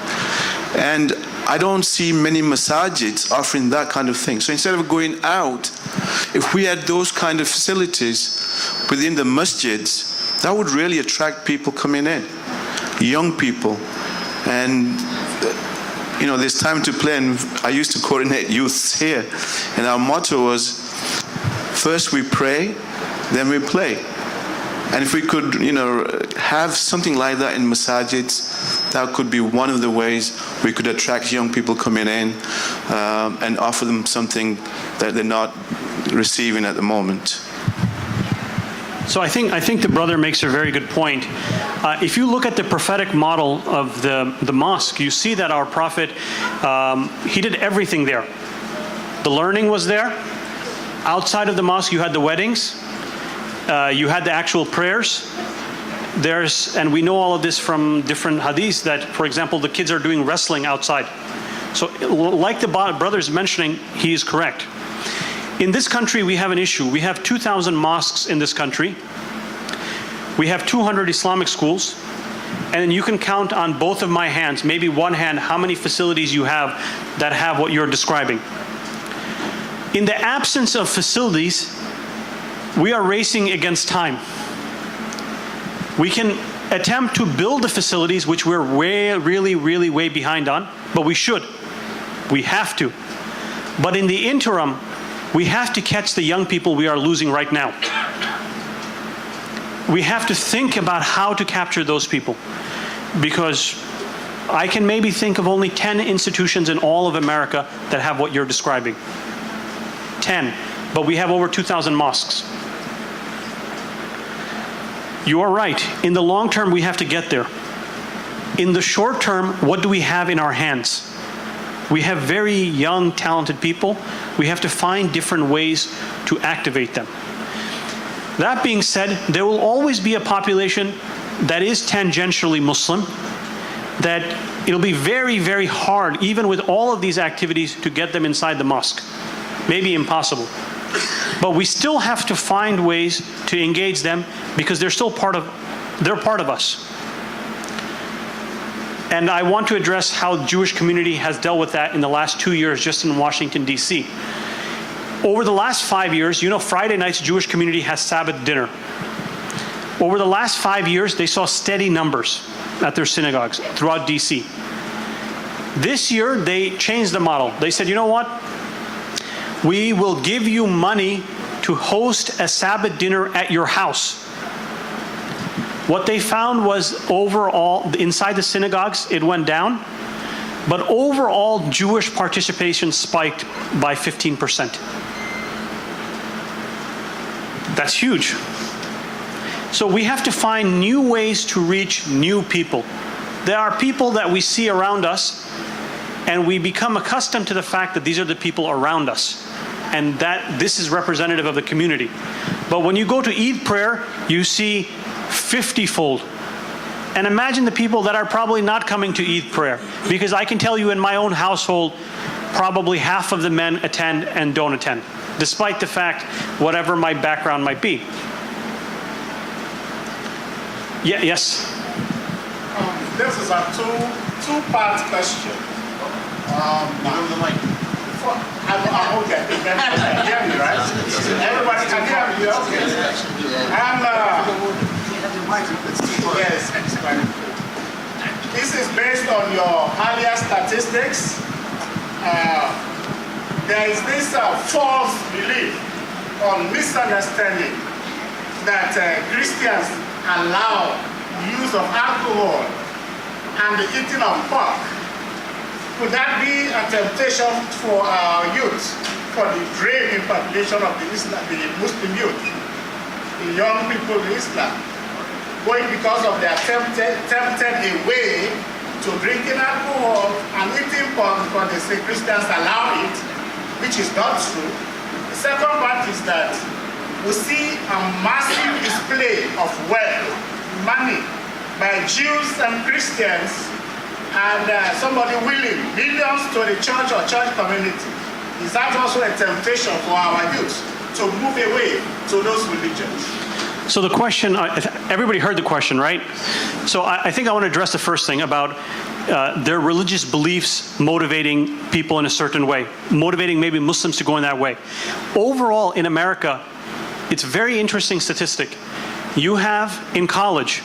[SPEAKER 7] And I don't see many masajids offering that kind of thing. So instead of going out, if we had those kind of facilities within the masjids, that would really attract people coming in, young people. And you know, there's time to play, and I used to coordinate youths here, and our motto was, first we pray, then we play. And if we could, you know, have something like that in masajids, that could be one of the ways we could attract young people coming in and offer them something that they're not receiving at the moment.
[SPEAKER 2] So I think the brother makes a very good point. If you look at the prophetic model of the mosque, you see that our prophet, he did everything there. The learning was there. Outside of the mosque, you had the weddings. You had the actual prayers. And we know all of this from different hadiths that, for example, the kids are doing wrestling outside. So like the brother's mentioning, he is correct. In this country, we have an issue. We have 2,000 mosques in this country. We have 200 Islamic schools. And you can count on both of my hands, maybe one hand, how many facilities you have that have what you're describing. In the absence of facilities, we are racing against time. We can attempt to build the facilities, which we're really way behind on, but we should. We have to. But in the interim, we have to catch the young people we are losing right now. We have to think about how to capture those people, because I can maybe think of only 10 institutions in all of America that have what you're describing. 10, but we have over 2,000 mosques. You are right. In the long term, we have to get there. In the short term, what do we have in our hands? We have very young, talented people. We have to find different ways to activate them. That being said, there will always be a population that is tangentially Muslim, that it'll be very hard, even with all of these activities, to get them inside the mosque. Maybe impossible. But we still have to find ways to engage them, because they're still part of us. And I want to address how the Jewish community has dealt with that in the last 2 years just in Washington, D.C. Over the last 5 years, you know, Friday nights, Jewish community has Sabbath dinner. Over the last 5 years, they saw steady numbers at their synagogues throughout D.C. This year, they changed the model. They said, you know what? We will give you money to host a Sabbath dinner at your house. What they found was overall, inside the synagogues, it went down, but overall Jewish participation spiked by 15%. That's huge. So we have to find new ways to reach new people. There are people that we see around us, and we become accustomed to the fact that these are the people around us, and that this is representative of the community. But when you go to Eid prayer, you see 50-fold. And imagine the people that are probably not coming to Eid prayer, because I can tell you in my own household, probably half of the men attend and don't attend, despite the fact whatever my background might be. Yeah, yes?
[SPEAKER 8] This is a two-part question. Okay, you can hear me, right? Everybody can hear me, okay. Yes, this is based on your earlier statistics. there is this false belief or misunderstanding that Christians allow use of alcohol and the eating of pork. Could that be a temptation for our youth, for the draining population of the Muslim youth, the young people in Islam, going because of their tempted away to drinking alcohol and eating pork because they say Christians allow it, which is not true. The second part is that we see a massive display of wealth, money, by Jews and Christians, and somebody willing millions to the church or church community. Is that also a temptation for our youth to move away to those religions?
[SPEAKER 2] So the question, everybody heard the question, right? So I think I want to address the first thing about their religious beliefs motivating people in a certain way, motivating maybe Muslims to go in that way. Overall, in America, it's a very interesting statistic. You have in college,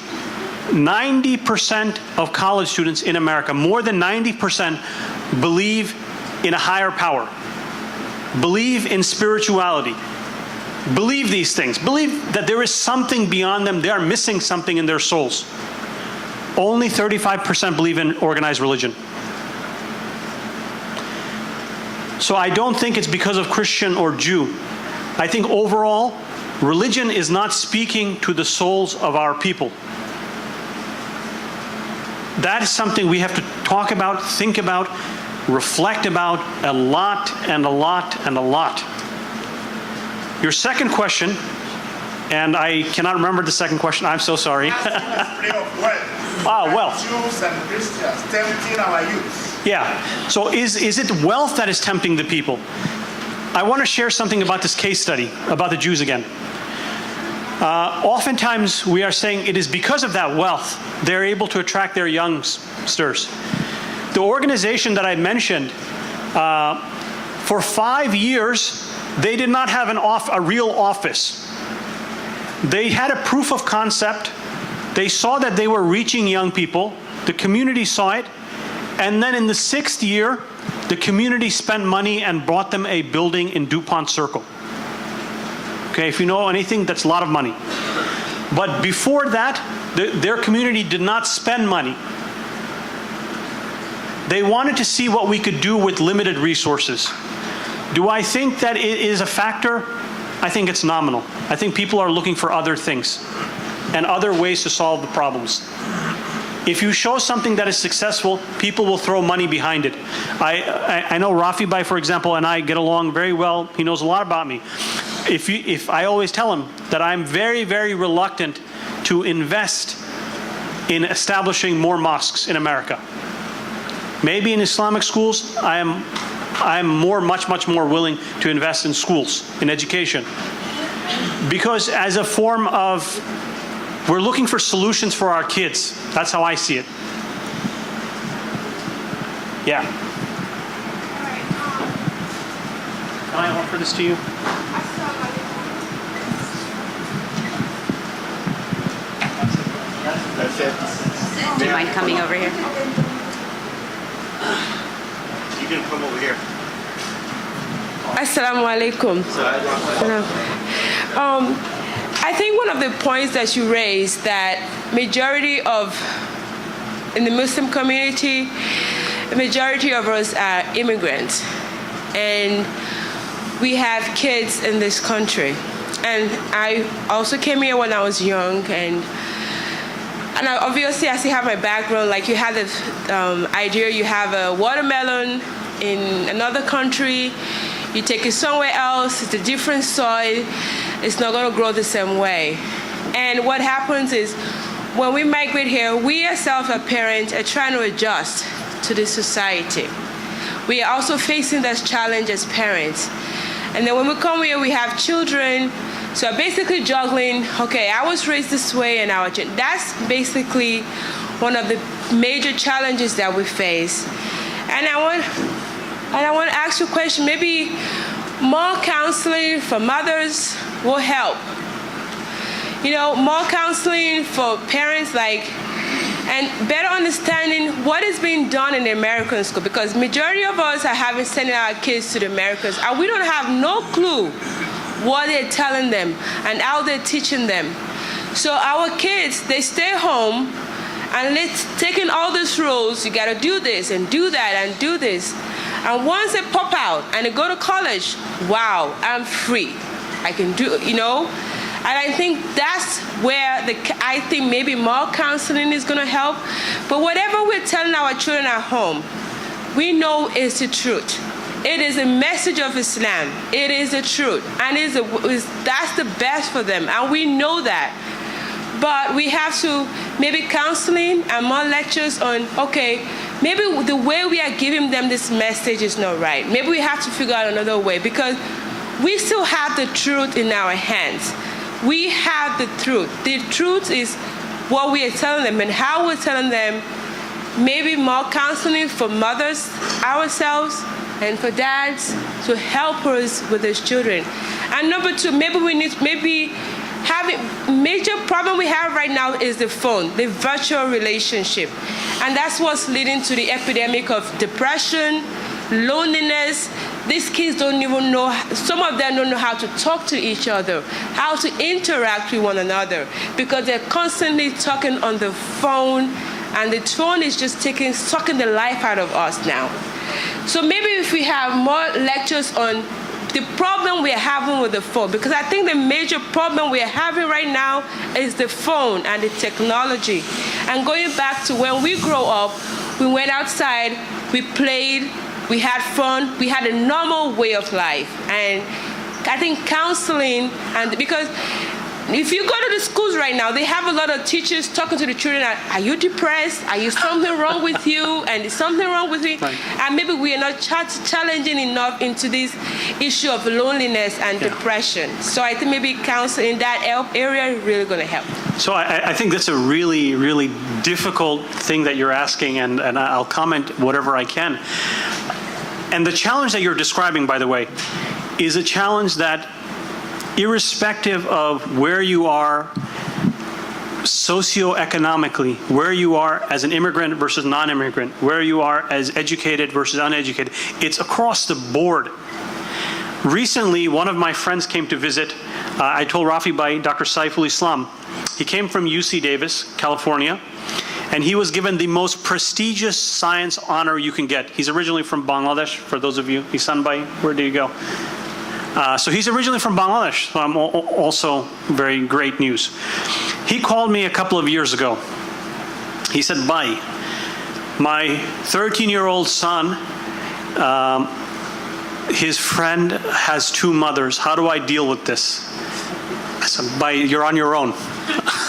[SPEAKER 2] 90% of college students in America, more than 90%, believe in a higher power, believe in spirituality, believe these things, believe that there is something beyond them, they are missing something in their souls. Only 35% believe in organized religion. So I don't think it's because of Christian or Jew. I think overall, religion is not speaking to the souls of our people. That is something we have to talk about, think about, reflect about a lot and a lot and a lot. Your second question, and I cannot remember the second question, I'm so sorry. Wealth.
[SPEAKER 8] Jews and Christians tempting our youth.
[SPEAKER 2] Yeah, so is it wealth that is tempting the people? I want to share something about this case study, about the Jews again. Oftentimes we are saying it is because of that wealth they're able to attract their youngsters. The organization that I mentioned, for 5 years, they did not have a real office. They had a proof of concept. They saw that they were reaching young people. The community saw it. And then in the 6th year, the community spent money and bought them a building in DuPont Circle. Okay, if you know anything, that's a lot of money. But before that, their community did not spend money. They wanted to see what we could do with limited resources. Do I think that it is a factor? I think it's nominal. I think people are looking for other things and other ways to solve the problems. If you show something that is successful, people will throw money behind it. I know Rafi Bhai, for example, and I get along very well. He knows a lot about me. If I always tell him that I'm very, very reluctant to invest in establishing more mosques in America. Maybe in Islamic schools, I am much more willing to invest in schools, in education. Because as a form of, we're looking for solutions for our kids. That's how I see it. Yeah. Can I offer this to you?
[SPEAKER 1] That's it.
[SPEAKER 9] Do you mind coming over here?
[SPEAKER 1] You can come over here.
[SPEAKER 10] Assalamu alaikum. I think one of the points that you raised, that majority of, in the Muslim community, the majority of us are immigrants. And we have kids in this country. And I also came here when I was young, and obviously I still have my background. Like, you have the idea, you have a watermelon in another country, you take it somewhere else, it's a different soil, it's not going to grow the same way. And what happens is, when we migrate here, we ourselves as parents are trying to adjust to this society. We are also facing that challenge as parents. And then when we come here, we have children, so basically juggling, okay, I was raised this way, and that's basically one of the major challenges that we face. And I want to ask you a question. Maybe more counseling for mothers will help. You know, more counseling for parents, like and better understanding what is being done in the American school, because majority of us are having sending our kids to the Americans, and we don't have no clue what they're telling them and how they're teaching them. So our kids, they stay home and they're taking all these rules. You got to do this and do that and do this. And once they pop out and they go to college, wow, I'm free. I can do, you know. And I think that's where I think maybe more counseling is going to help. But whatever we're telling our children at home, we know is the truth. It is a message of Islam. It is the truth. And that's the best for them. And we know that. But we have to maybe counseling and more lectures on, okay, maybe the way we are giving them this message is not right. Maybe we have to figure out another way, because we still have the truth in our hands. We have the truth. The truth is what we are telling them and how we're telling them. Maybe more counseling for mothers ourselves and for dads to help us with these children. And number two, maybe having major problem we have right now is the phone, the virtual relationship. And that's what's leading to the epidemic of depression, loneliness. These kids don't even know, some of them don't know how to talk to each other, how to interact with one another, because they're constantly talking on the phone, and the phone is just sucking the life out of us now. So maybe if we have more lectures on the problem we are having with the phone, because I think the major problem we are having right now is the phone and the technology. And going back to when we grew up, we went outside, we played, we had fun, we had a normal way of life. And I think counseling, and because if you go to the schools right now, they have a lot of teachers talking to the children, are you depressed? Are you something wrong with you? And is something wrong with me? Right. And maybe we are not challenging enough into this issue of loneliness and depression. So I think maybe counseling in that area is really going to help.
[SPEAKER 2] So I think that's a really, really difficult thing that you're asking, and I'll comment whatever I can. And the challenge that you're describing, by the way, is a challenge that, irrespective of where you are socioeconomically, where you are as an immigrant versus non-immigrant, where you are as educated versus uneducated, it's across the board. Recently, one of my friends came to visit. I told Rafi Bhai, Dr. Saiful Islam. He came from UC Davis, California, and he was given the most prestigious science honor you can get. He's originally from Bangladesh, for those of you. Isan Bhai, where do you go? So he's originally from Bangladesh, so I'm also very great news. He called me a couple of years ago. He said, Bhai, my 13-year-old son, his friend has two mothers. How do I deal with this? I said, Bhai, you're on your own.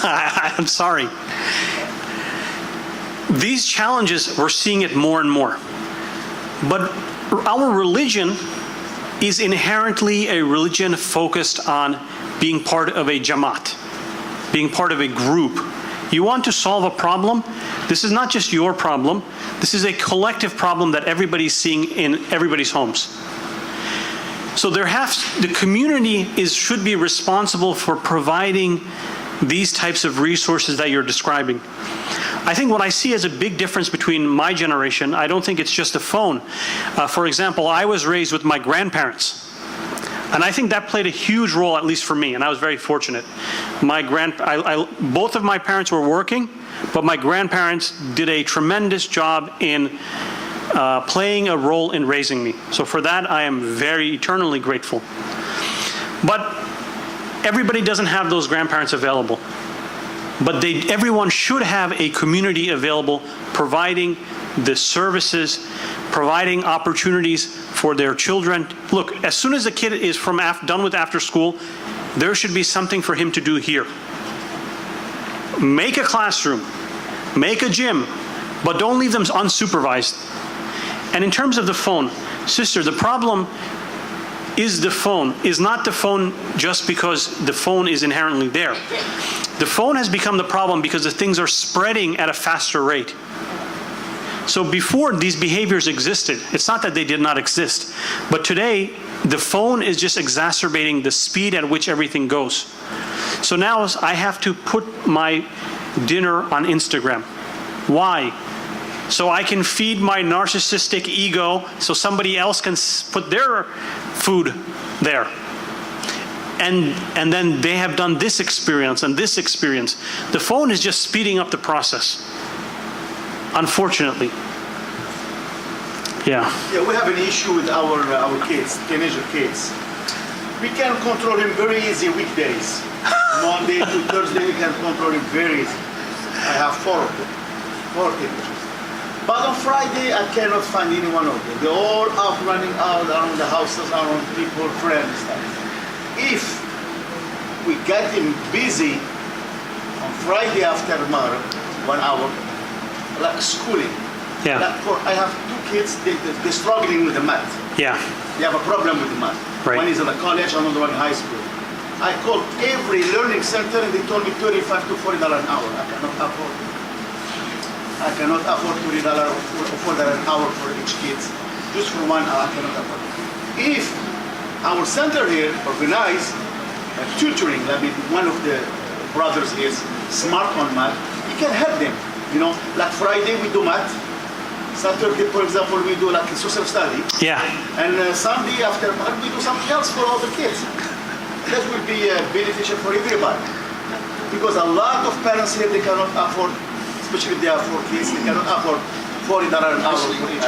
[SPEAKER 2] I'm sorry. These challenges, we're seeing it more and more. But our religion is inherently a religion focused on being part of a jamaat, being part of a group. You want to solve a problem? This is not just your problem. This is a collective problem that everybody's seeing in everybody's homes. So the community should be responsible for providing these types of resources that you're describing. I think what I see as a big difference between my generation, I don't think it's just a phone. For example, I was raised with my grandparents. And I think that played a huge role, at least for me, and I was very fortunate. Both of my parents were working, but my grandparents did a tremendous job in playing a role in raising me. So for that, I am very eternally grateful. But everybody doesn't have those grandparents available. But everyone should have a community available, providing the services, providing opportunities for their children. Look, as soon as a kid is done with after school, there should be something for him to do here. Make a classroom, make a gym, but don't leave them unsupervised. And in terms of the phone, sister, the problem is not the phone just because the phone is inherently there. The phone has become the problem because the things are spreading at a faster rate. So before these behaviors existed, it's not that they did not exist, but today the phone is just exacerbating the speed at which everything goes. So now I have to put my dinner on Instagram. Why? So I can feed my narcissistic ego so somebody else can put their food there. And then they have done this experience and this experience. The phone is just speeding up the process, unfortunately. Yeah.
[SPEAKER 9] Yeah, we have an issue with our kids, teenager kids. We can control him very easy weekdays. Monday to Thursday, we can control him very easy. I have 4 of them, 4 teenagers. But on Friday, I cannot find any one of them. They're all out running out around the houses, around people, friends, stuff. If we get him busy on Friday after tomorrow, 1 hour, like schooling.
[SPEAKER 2] Yeah.
[SPEAKER 9] I have 2 kids, they're struggling with the math.
[SPEAKER 2] Yeah.
[SPEAKER 9] They have a problem with the math.
[SPEAKER 2] Right.
[SPEAKER 9] One is in a college, another one in high school. I called every learning center and they told me $35 to $40 an hour. I cannot afford it. I cannot afford $40 or $4 an hour for each kid. Just for 1 hour, I cannot afford it. If our center here organize tutoring, I mean, one of the brothers is smart on math, we can help them. You know, like Friday we do math. Saturday, for example, we do like a social study.
[SPEAKER 2] Yeah.
[SPEAKER 9] And Sunday after math, we do something else for all the kids. That will be beneficial for everybody. Because a lot of parents here, they cannot afford, especially if they have 4 kids, they cannot afford $40 an hour for each.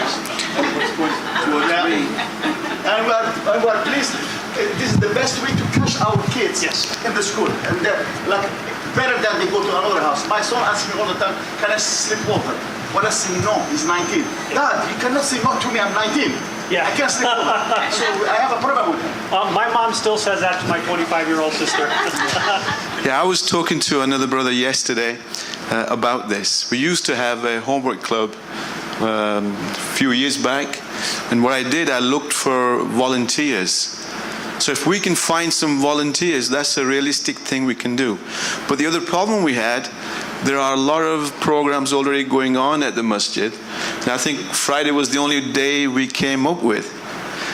[SPEAKER 9] And we are pleased. This is the best way to catch our kids in the school. And like better than they go to another house. My son asks me all the time, can I sleep over? When I say no, he's 19. Dad, you cannot say no to me, I'm 19.
[SPEAKER 2] Yeah.
[SPEAKER 9] I can't sleep over. So I have a problem with him.
[SPEAKER 2] My mom still says that to my 25-year-old sister.
[SPEAKER 7] Yeah, I was talking to another brother yesterday about this. We used to have a homework club a few years back, and what I did, I looked for volunteers. So if we can find some volunteers, that's a realistic thing we can do. But the other problem we had, there are a lot of programs already going on at the masjid. And I think Friday was the only day we came up with.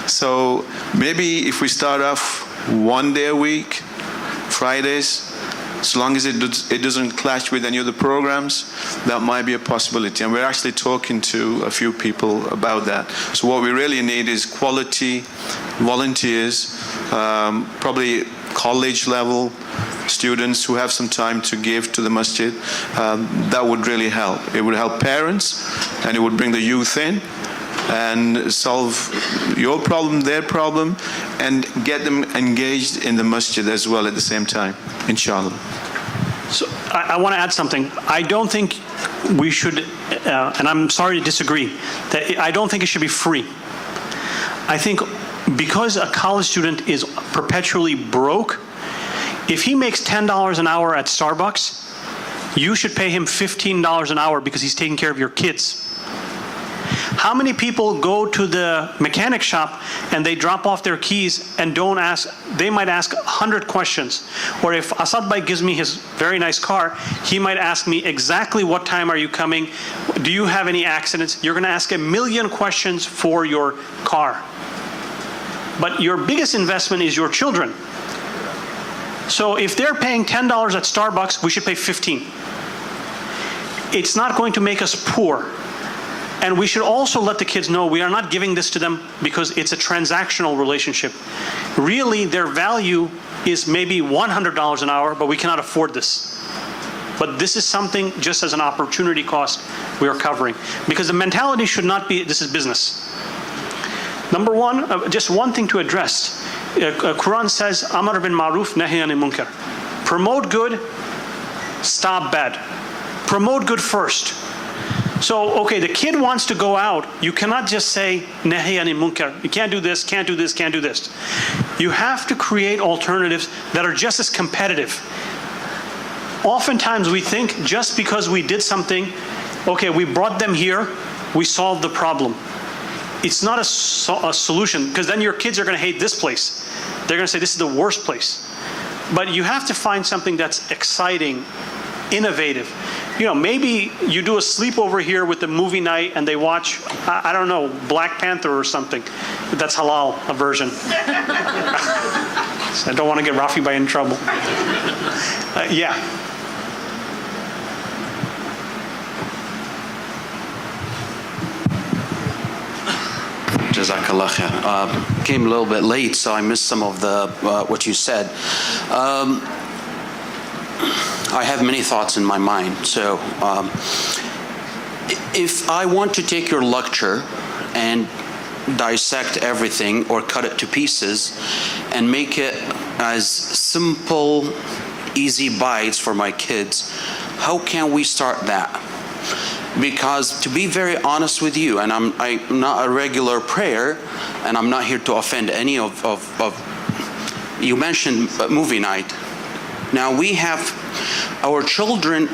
[SPEAKER 7] So maybe if we start off 1 day a week, Fridays, as long as it doesn't clash with any other programs, that might be a possibility. And we're actually talking to a few people about that. So what we really need is quality volunteers, probably college level students who have some time to give to the masjid. That would really help. It would help parents, and it would bring the youth in and solve your problem, their problem, and get them engaged in the masjid as well at the same time, inshallah.
[SPEAKER 2] So I want to add something. I don't think we should, and I'm sorry to disagree, that I don't think it should be free. I think because a college student is perpetually broke, if he makes $10 an hour at Starbucks, you should pay him $15 an hour because he's taking care of your kids. How many people go to the mechanic shop and they drop off their keys and don't ask, they might ask 100 questions. Or if Asad Bhai gives me his very nice car, he might ask me exactly what time are you coming? Do you have any accidents? You're going to ask 1,000,000 questions for your car. But your biggest investment is your children. So if they're paying $10 at Starbucks, we should pay 15. It's not going to make us poor. And we should also let the kids know we are not giving this to them because it's a transactional relationship. Really, their value is maybe $100 an hour, but we cannot afford this. But this is something, just as an opportunity cost, we are covering. Because the mentality should not be, this is business. Number one, just one thing to address. Quran says, Amar bin Ma'ruf, Nahi anil Munkar. Promote good, stop bad. Promote good first. So, okay, the kid wants to go out. You cannot just say, Nahi anil Munkar. You can't do this, can't do this, can't do this. You have to create alternatives that are just as competitive. Oftentimes we think just because we did something, okay, we brought them here, we solved the problem. It's not a solution, because then your kids are going to hate this place. They're going to say this is the worst place. But you have to find something that's exciting, innovative. You know, maybe you do a sleepover here with the movie night and they watch, I don't know, Black Panther or something. That's halal, a version. I don't want to get Rafi Bhai in trouble.
[SPEAKER 11] Jazakallah khair. Came a little bit late, so I missed some of the what you said. I have many thoughts in my mind. So, if I want to take your lecture and dissect everything or cut it to pieces and make it as simple, easy bites for my kids, how can we start that? Because to be very honest with you, and I'm not a regular prayer, and I'm not here to offend any of you mentioned movie night. Now we have, our children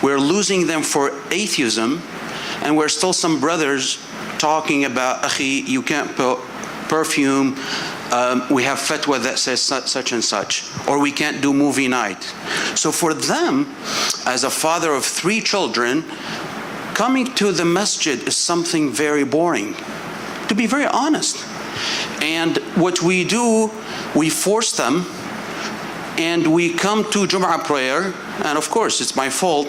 [SPEAKER 11] we're losing them for atheism, and we're still some brothers talking about, akhi, you can't put perfume, we have fatwa that says such and such, or we can't do movie night. So for them, as a father of 3 children, coming to the masjid is something very boring, to be very honest. And what we do, we force them, and we come to Jum'ah prayer, and of course it's my fault,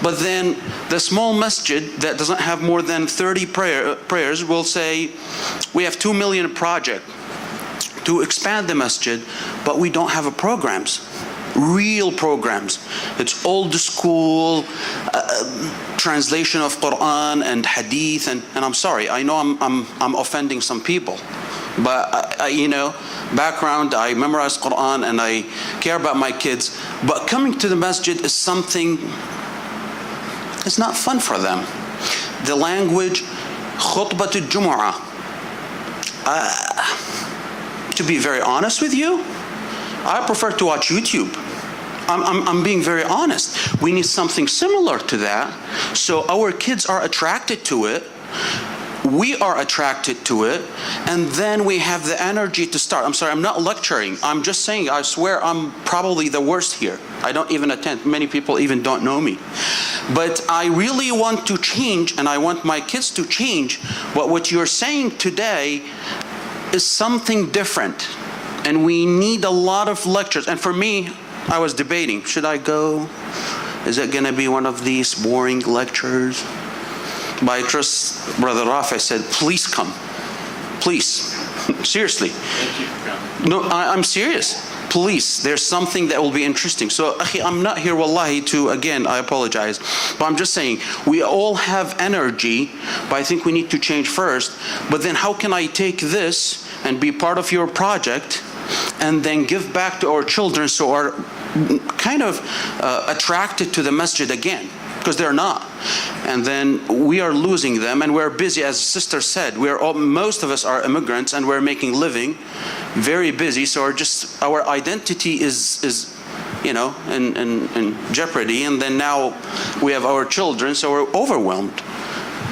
[SPEAKER 11] but then the small masjid that doesn't have more than 30 prayers will say, we have 2 million project to expand the masjid, but we don't have a programs, real programs. It's old school translation of Quran and Hadith, and I'm sorry, I know I'm offending some people, but background, I memorize Quran and I care about my kids, but coming to the masjid is something, it's not fun for them. The language, khutbatul Jumu'ah, to be very honest with you, I prefer to watch YouTube. I'm being very honest. We need something similar to that, so our kids are attracted to it, we are attracted to it, and then we have the energy to start. I'm sorry, I'm not lecturing. I'm just saying, I swear I'm probably the worst here. I don't even attend. Many people even don't know me. But I really want to change, and I want my kids to change. But what you're saying today is something different. And we need a lot of lectures. And for me, I was debating, should I go? Is it going to be one of these boring lectures? But I trust Brother Rafi said, please come. Please. Seriously.
[SPEAKER 6] Thank you for coming.
[SPEAKER 11] No, I'm serious. Please, there's something that will be interesting. So, I'm not here, wallahi, to, again, I apologize, but I'm just saying, we all have energy, but I think we need to change first. But then how can I take this and be part of your project and then give back to our children so are kind of attracted to the masjid again? Because they're not. And then we are losing them, and we're busy, as Sister said, most of us are immigrants and we're making living, very busy, so our identity is in jeopardy, and then now we have our children, so we're overwhelmed.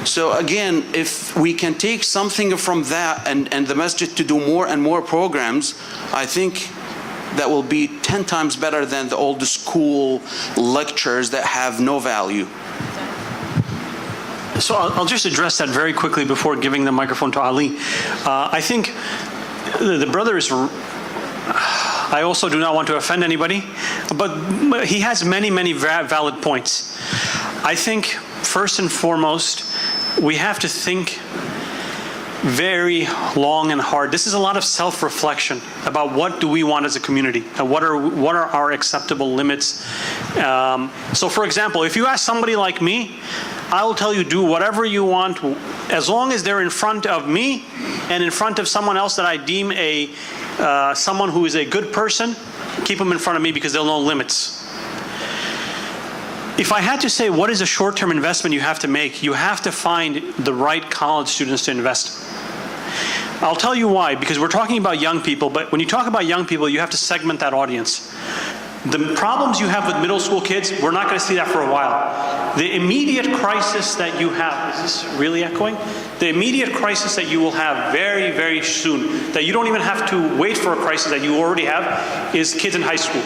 [SPEAKER 11] So again, if we can take something from that and the masjid to do more and more programs, I think that will be 10 times better than the old school lectures that have no value.
[SPEAKER 2] So I'll just address that very quickly before giving the microphone to Ali. I think the brother is, I also do not want to offend anybody, but he has many, many valid points. I think first and foremost, we have to think very long and hard. This is a lot of self-reflection about what do we want as a community and what are our acceptable limits. So for example, if you ask somebody like me, I will tell you do whatever you want as long as they're in front of me and in front of someone else that I deem someone who is a good person. Keep them in front of me because they'll know limits. If I had to say what is a short-term investment you have to make, you have to find the right college students to invest. I'll tell you why, because we're talking about young people, but when you talk about young people, you have to segment that audience. The problems you have with middle school kids, we're not going to see that for a while. The immediate crisis that you have, is this really echoing? The immediate crisis that you will have very, very soon, that you don't even have to wait for a crisis that you already have, is kids in high school.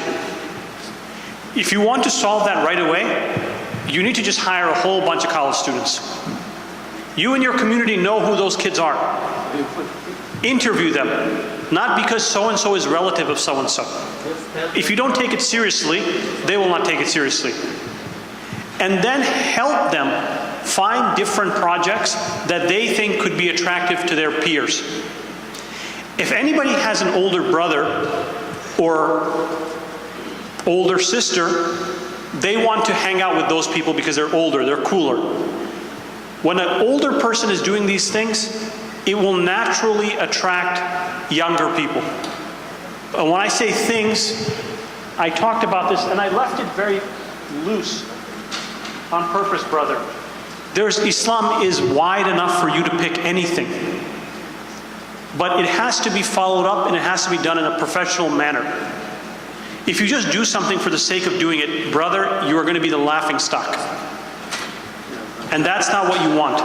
[SPEAKER 2] If you want to solve that right away, you need to just hire a whole bunch of college students. You and your community know who those kids are. Interview them, not because so-and-so is relative of so-and-so. If you don't take it seriously, they will not take it seriously. And then help them find different projects that they think could be attractive to their peers. If anybody has an older brother or older sister, they want to hang out with those people because they're older, they're cooler. When an older person is doing these things, it will naturally attract younger people. And when I say things, I talked about this and I left it very loose on purpose, brother. Islam is wide enough for you to pick anything. But it has to be followed up and it has to be done in a professional manner. If you just do something for the sake of doing it, brother, you are going to be the laughing stock. And that's not what you want.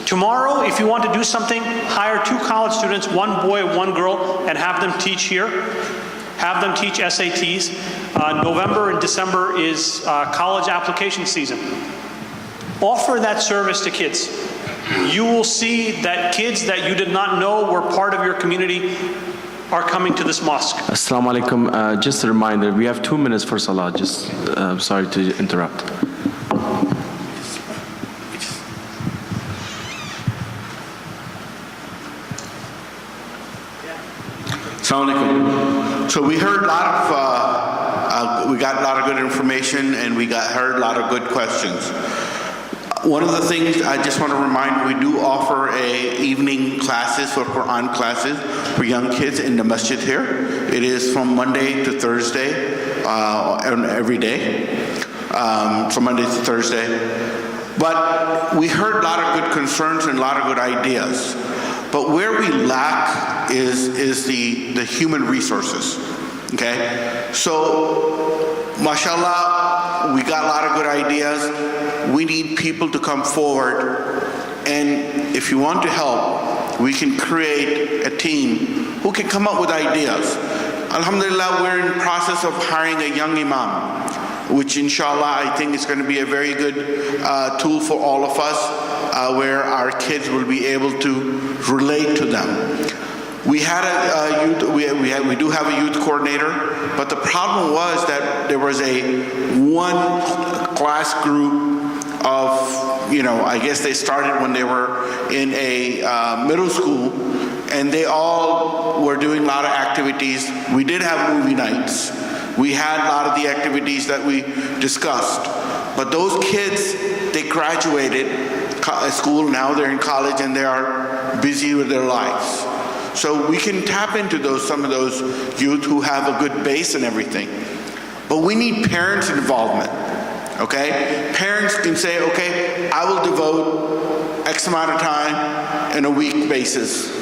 [SPEAKER 2] Tomorrow, if you want to do something, hire 2 college students, 1 boy, 1 girl, and have them teach here. Have them teach SATs. November and December is college application season. Offer that service to kids. You will see that kids that you did not know were part of your community are coming to this mosque.
[SPEAKER 12] Assalamu alaikum. Just a reminder, we have 2 minutes for salah. Just sorry to interrupt.
[SPEAKER 1] Assalamu alaikum. So we heard a lot of, we got a lot of good information and we heard a lot of good questions. One of the things I just want to remind, we do offer evening classes for Quran classes for young kids in the masjid here. It is from Monday to Thursday, every day, from Monday to Thursday. But we heard a lot of good concerns and a lot of good ideas. But where we lack is the human resources, okay? So, mashallah, we got a lot of good ideas. We need people to come forward, and if you want to help, we can create a team who can come up with ideas. Alhamdulillah, we're in the process of hiring a young imam, which inshallah I think is going to be a very good tool for all of us, where our kids will be able to relate to them. We had a youth, we do have a youth coordinator, but the problem was that there was one class group of, I guess they started when they were in a middle school, and they all were doing a lot of activities. We did have movie nights. We had a lot of the activities that we discussed. But those kids, they graduated school, now they're in college and they are busy with their lives. So we can tap into some of those youth who have a good base and everything. But we need parents' involvement, okay? Parents can say, okay, I will devote X amount of time in a week basis.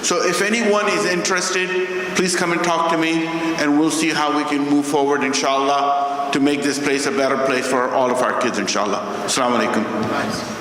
[SPEAKER 1] So if anyone is interested, please come and talk to me and we'll see how we can move forward, inshallah, to make this place a better place for all of our kids, inshallah. Assalamu alaikum.